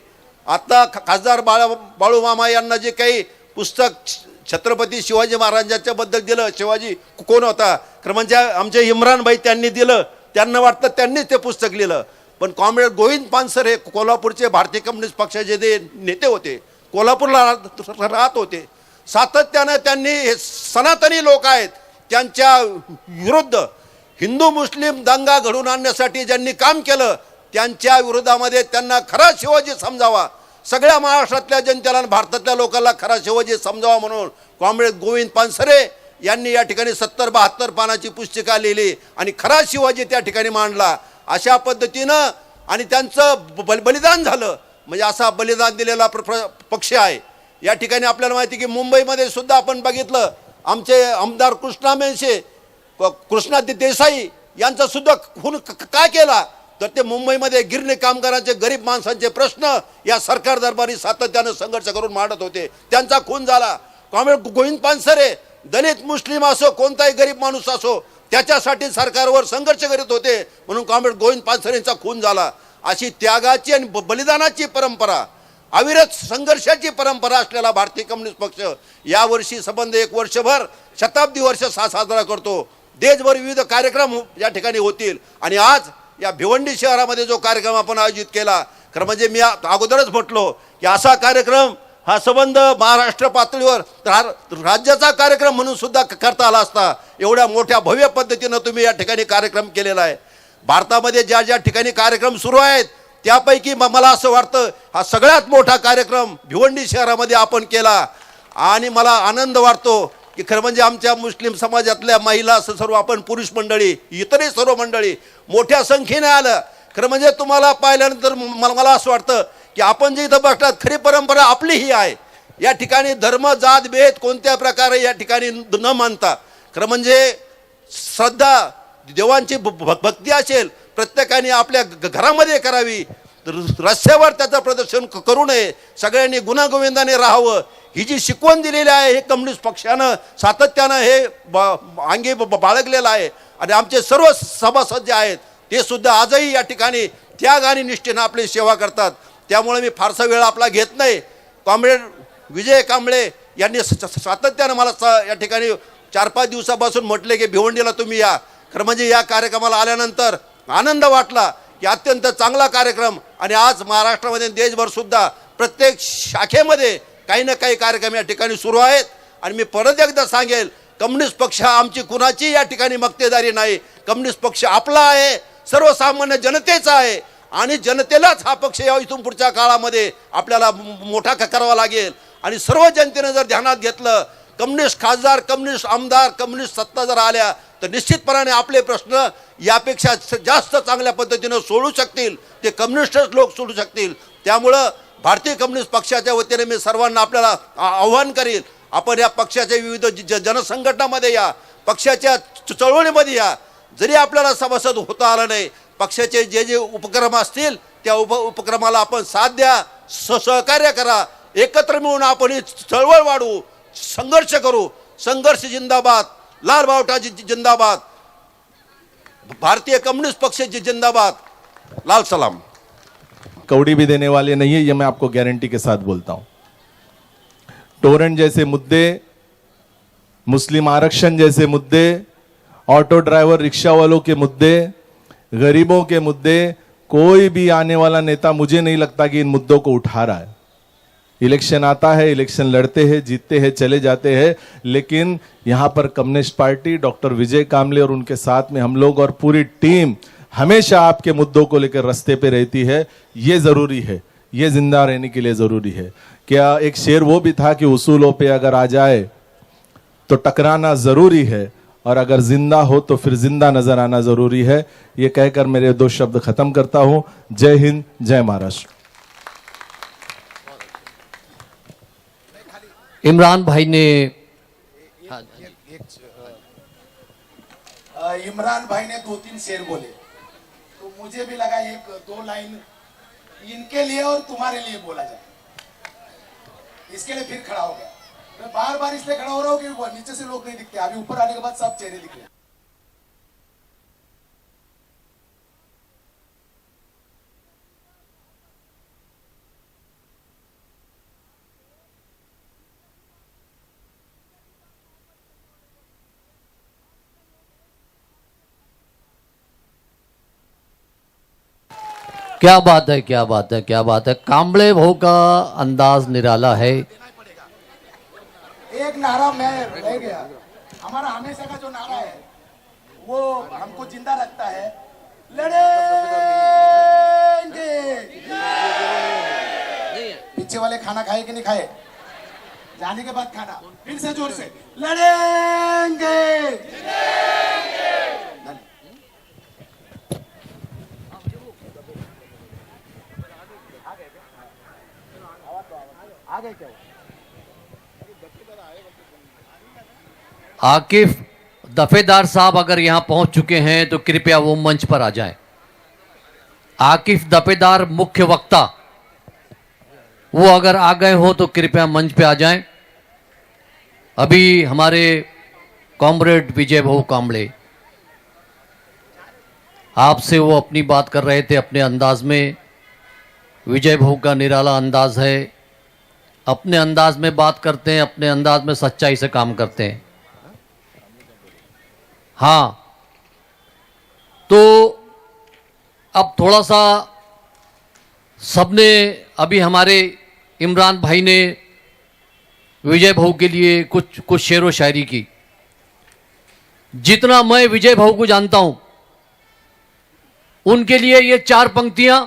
आता खासदार बाळू मामा यांना जे काही पुस्तक छत्रपती शिवाजी महाराजांच्या बद्दल दिलं, शिवाजी कोण होता खरं म्हणजे आमचे इम्रान भाई त्यांनी दिलं, त्यांना वाटतं त्यांनीच ते पुस्तक लिहिलं. पण कॉम्रेड गोविंद पानसर हे कोल्हापूरचे भारतीय कम्युनिस्ट पक्षाचे जे नेते होते, कोल्हापूरला राहत होते, सातत्यानं त्यांनी हे सनातनी लोक आहेत त्यांच्या विरुद्ध हिंदू मुस्लिम दंगा घडवून आणण्यासाठी ज्यांनी काम केलं त्यांच्या विरोधामध्ये त्यांना खरा शिवाजी समजावा, सगळ्या महाराष्ट्रातल्या जनतेला आणि भारतातल्या लोकांना खरा शिवाजी समजावा म्हणून कॉम्रेड गोविंद पानसरे यांनी या ठिकाणी 70-72 पानाची पुस्तिका लिहिली आणि खरा शिवाजी त्या ठिकाणी मांडला. अशा पद्धतीनं आणि त्यांचं बलिदान झालं म्हणजे असा बलिदान दिलेला पक्ष आहे. या ठिकाणी आपल्याला माहिती की मुंबईमध्ये सुद्धा आपण बघितलं आमचे आमदार कृष्णा देसाई यांचा सुद्धा खून का केला तर ते मुंबईमध्ये गिरणी कामगारांचे गरीब माणसांचे प्रश्न या सरकार दरबारी सातत्यानं संघर्ष करून मांडत होते, त्यांचा खून झाला. कॉम्रेड गोविंद पानसरे दलित मुस्लिम असो कोणताही गरीब माणूस असो त्याच्यासाठी सरकारवर संघर्ष करीत होते म्हणून कॉम्रेड गोविंद पानसरेंचा खून झाला. अशी त्यागाची आणि बलिदानाची परंपरा अविरत संघर्षाची परंपरा असलेला भारतीय कम्युनिस्ट पक्ष यावर्षी संबंध 1 वर्षभर शताब्दी वर्ष साजरा करतो. देशभर विविध कार्यक्रम या ठिकाणी होतील आणि आज या भिवंडी शहरामध्ये जो कार्यक्रम आपण आयोजित केला खरं म्हणजे मी अगोदरच म्हटलो की असा कार्यक्रम हा संबंध महाराष्ट्र पातळीवर राज्याचा कार्यक्रम म्हणून सुद्धा करता आला असता. एवढ्या मोठ्या भव्य पद्धतीनं तुम्ही या ठिकाणी कार्यक्रम केलेला आहे. भारतामध्ये ज्या ठिकाणी कार्यक्रम सुरू आहेत त्यापैकी मला असं वाटतं हा सगळ्यात मोठा कार्यक्रम भिवंडी शहरामध्ये आपण केला आणि मला आनंद वाटतो की खरं म्हणजे आमच्या मुस्लिम समाजातल्या महिला सर्व आपण पुरुष मंडळी इतरही सर्व मंडळी मोठ्या संख्येने आलं. खरं म्हणजे तुम्हाला पाहिल्यानंतर मला असं वाटतं की आपण जे इथं बसतात खरी परंपरा आपली ही आहे. या ठिकाणी धर्म जात भेद कोणत्या प्रकारे या ठिकाणी न मानता खरं म्हणजे श्रद्धा देवांची भक्ती असेल प्रत्येकाने आपल्या घरामध्ये करावी, रस्त्यावर त्याचं प्रदर्शन करू नये, सगळ्यांनी गुण्यागोविंदाने राहावं ही जी शिकवण दिलेली आहे हे कम्युनिस्ट पक्षानं सातत्यानं हे अंगी बाळगलेलं आहे. आणि आमचे सर्व सभासद जे आहेत ते सुद्धा आजही या ठिकाणी त्याग आणि निष्ठेनं आपली सेवा करतात. त्यामुळे मी फारसा वेळ आपला घेत नाही. कॉम्रेड विजय कांबळे यांनी सातत्यानं मला या ठिकाणी 4-5 दिवसापासून म्हटले की भिवंडीला तुम्ही या. खरं म्हणजे या कार्यक्रमाला आल्यानंतर आनंद वाटला की अत्यंत चांगला कार्यक्रम आणि आज महाराष्ट्रामध्ये देशभर सुद्धा प्रत्येक शाखेमध्ये काही ना काही कार्यक्रम या ठिकाणी सुरू आहेत. आणि मी परत एकदा सांगेल कम्युनिस्ट पक्ष हा आमची कुणाची या ठिकाणी मक्तेदारी नाही. कम्युनिस्ट पक्ष आपला आहे, सर्वसामान्य जनतेचा आहे आणि जनतेलाच हा पक्ष या इथून पुढच्या काळामध्ये आपल्याला मोठा करावा लागेल. आणि सर्व जनतेने जर ध्यानात घेतलं कम्युनिस्ट खासदार कम्युनिस्ट आमदार कम्युनिस्ट सत्ता जर आल्या तर निश्चितपणाने आपले प्रश्न यापेक्षा जास्त चांगल्या पद्धतीनं सोडू शकतील, ते कम्युनिस्टच लोक सोडू शकतील. त्यामुळं भारतीय कम्युनिस्ट पक्षाच्या वतीने मी सर्वांना आपल्याला आव्हान करील आपण या पक्षाच्या विविध जनसंघटनामध्ये या, पक्षाच्या चळवळीमध्ये या. जरी आपल्याला सभासद होता आला नाही पक्षाचे जे उपक्रम असतील त्या उपक्रमाला आपण साथ द्या, सहकार्य करा, एकत्र मिळून आपण ही चळवळ वाढवू, संघर्ष करू. संघर्ष जिंदाबाद, लाल बावटा जिंदाबाद, भारतीय कम्युनिस्ट पक्ष जिंदाबाद, लाल सलाम। कौड़ी भी देने वाले नहीं है, ये मैं आपको गारंटी के साथ बोलता हूं। टोरेंट जैसे मुद्दे, मुस्लिम आरक्षण जैसे मुद्दे, ऑटो ड्राइवर रिक्शा वालों के मुद्दे, गरीबों के मुद्दे, कोई भी आने वाला नेता मुझे नहीं लगता कि इन मुद्दों को उठा रहा है। इलेक्शन आता है, इलेक्शन लड़ते हैं, जीतते हैं, चले जाते हैं, लेकिन यहां पर कम्युनिस्ट पार्टी, डॉक्टर विजय कामले और उनके साथ में हम लोग और पूरी टीम हमेशा आपके मुद्दों को लेकर रास्ते पे रहती है। ये जरूरी है, ये जिंदा रहने के लिए जरूरी है। क्या एक शेर वो भी था कि उसूलों पे अगर आ जाए तो टकराना जरूरी है, और अगर जिंदा हो तो फिर जिंदा नजर आना जरूरी है। ये कहकर मेरे 2 शब्द खत्म करता हूं। जय हिंद, जय महाराष्ट्र। इमरान भाई ने इमरान भाई ने 2-3 शेर बोले, तो मुझे भी लगा 1-2 लाइन इनके लिए और तुम्हारे लिए बोला जाए। इसके लिए फिर खड़ा हो गया। मैं बार बार इसलिए खड़ा हो रहा हूँ कि नीचे से लोग नहीं दिखते, अभी ऊपर आने के बाद सब चेहरे दिख रहे हैं। क्या बात है, क्या बात है, क्या बात है। कांबळे भाऊ का अंदाज निराला है। एक नारा मैं रह गया, हमारा हमेशा का जो नारा है वो हमको जिंदा रखता है, लड़ेंगे। पीछे वाले खाना खाए कि नहीं खाए? जाने के बाद खाना, फिर से जोर से लड़ेंगे। आकिफ दफेदार साहब अगर यहां पहुंच चुके हैं तो कृपया वो मंच पर आ जाएं। आकिफ दफेदार मुख्य वक्ता, वो अगर आ गए हो तो कृपया मंच पे आ जाएं। अभी हमारे कॉमरेड विजय भाऊ कांबळे आपसे वो अपनी बात कर रहे थे अपने अंदाज में। विजय भाऊ का निराला अंदाज है, अपने अंदाज में बात करते हैं, अपने अंदाज में सच्चाई से काम करते हैं। हाँ, तो अब थोड़ा सा सबने, अभी हमारे इमरान भाई ने विजय भाऊ के लिए कुछ शेर व शायरी की। जितना मैं विजय भाऊ को जानता हूं, उनके लिए ये 4 पंक्तियां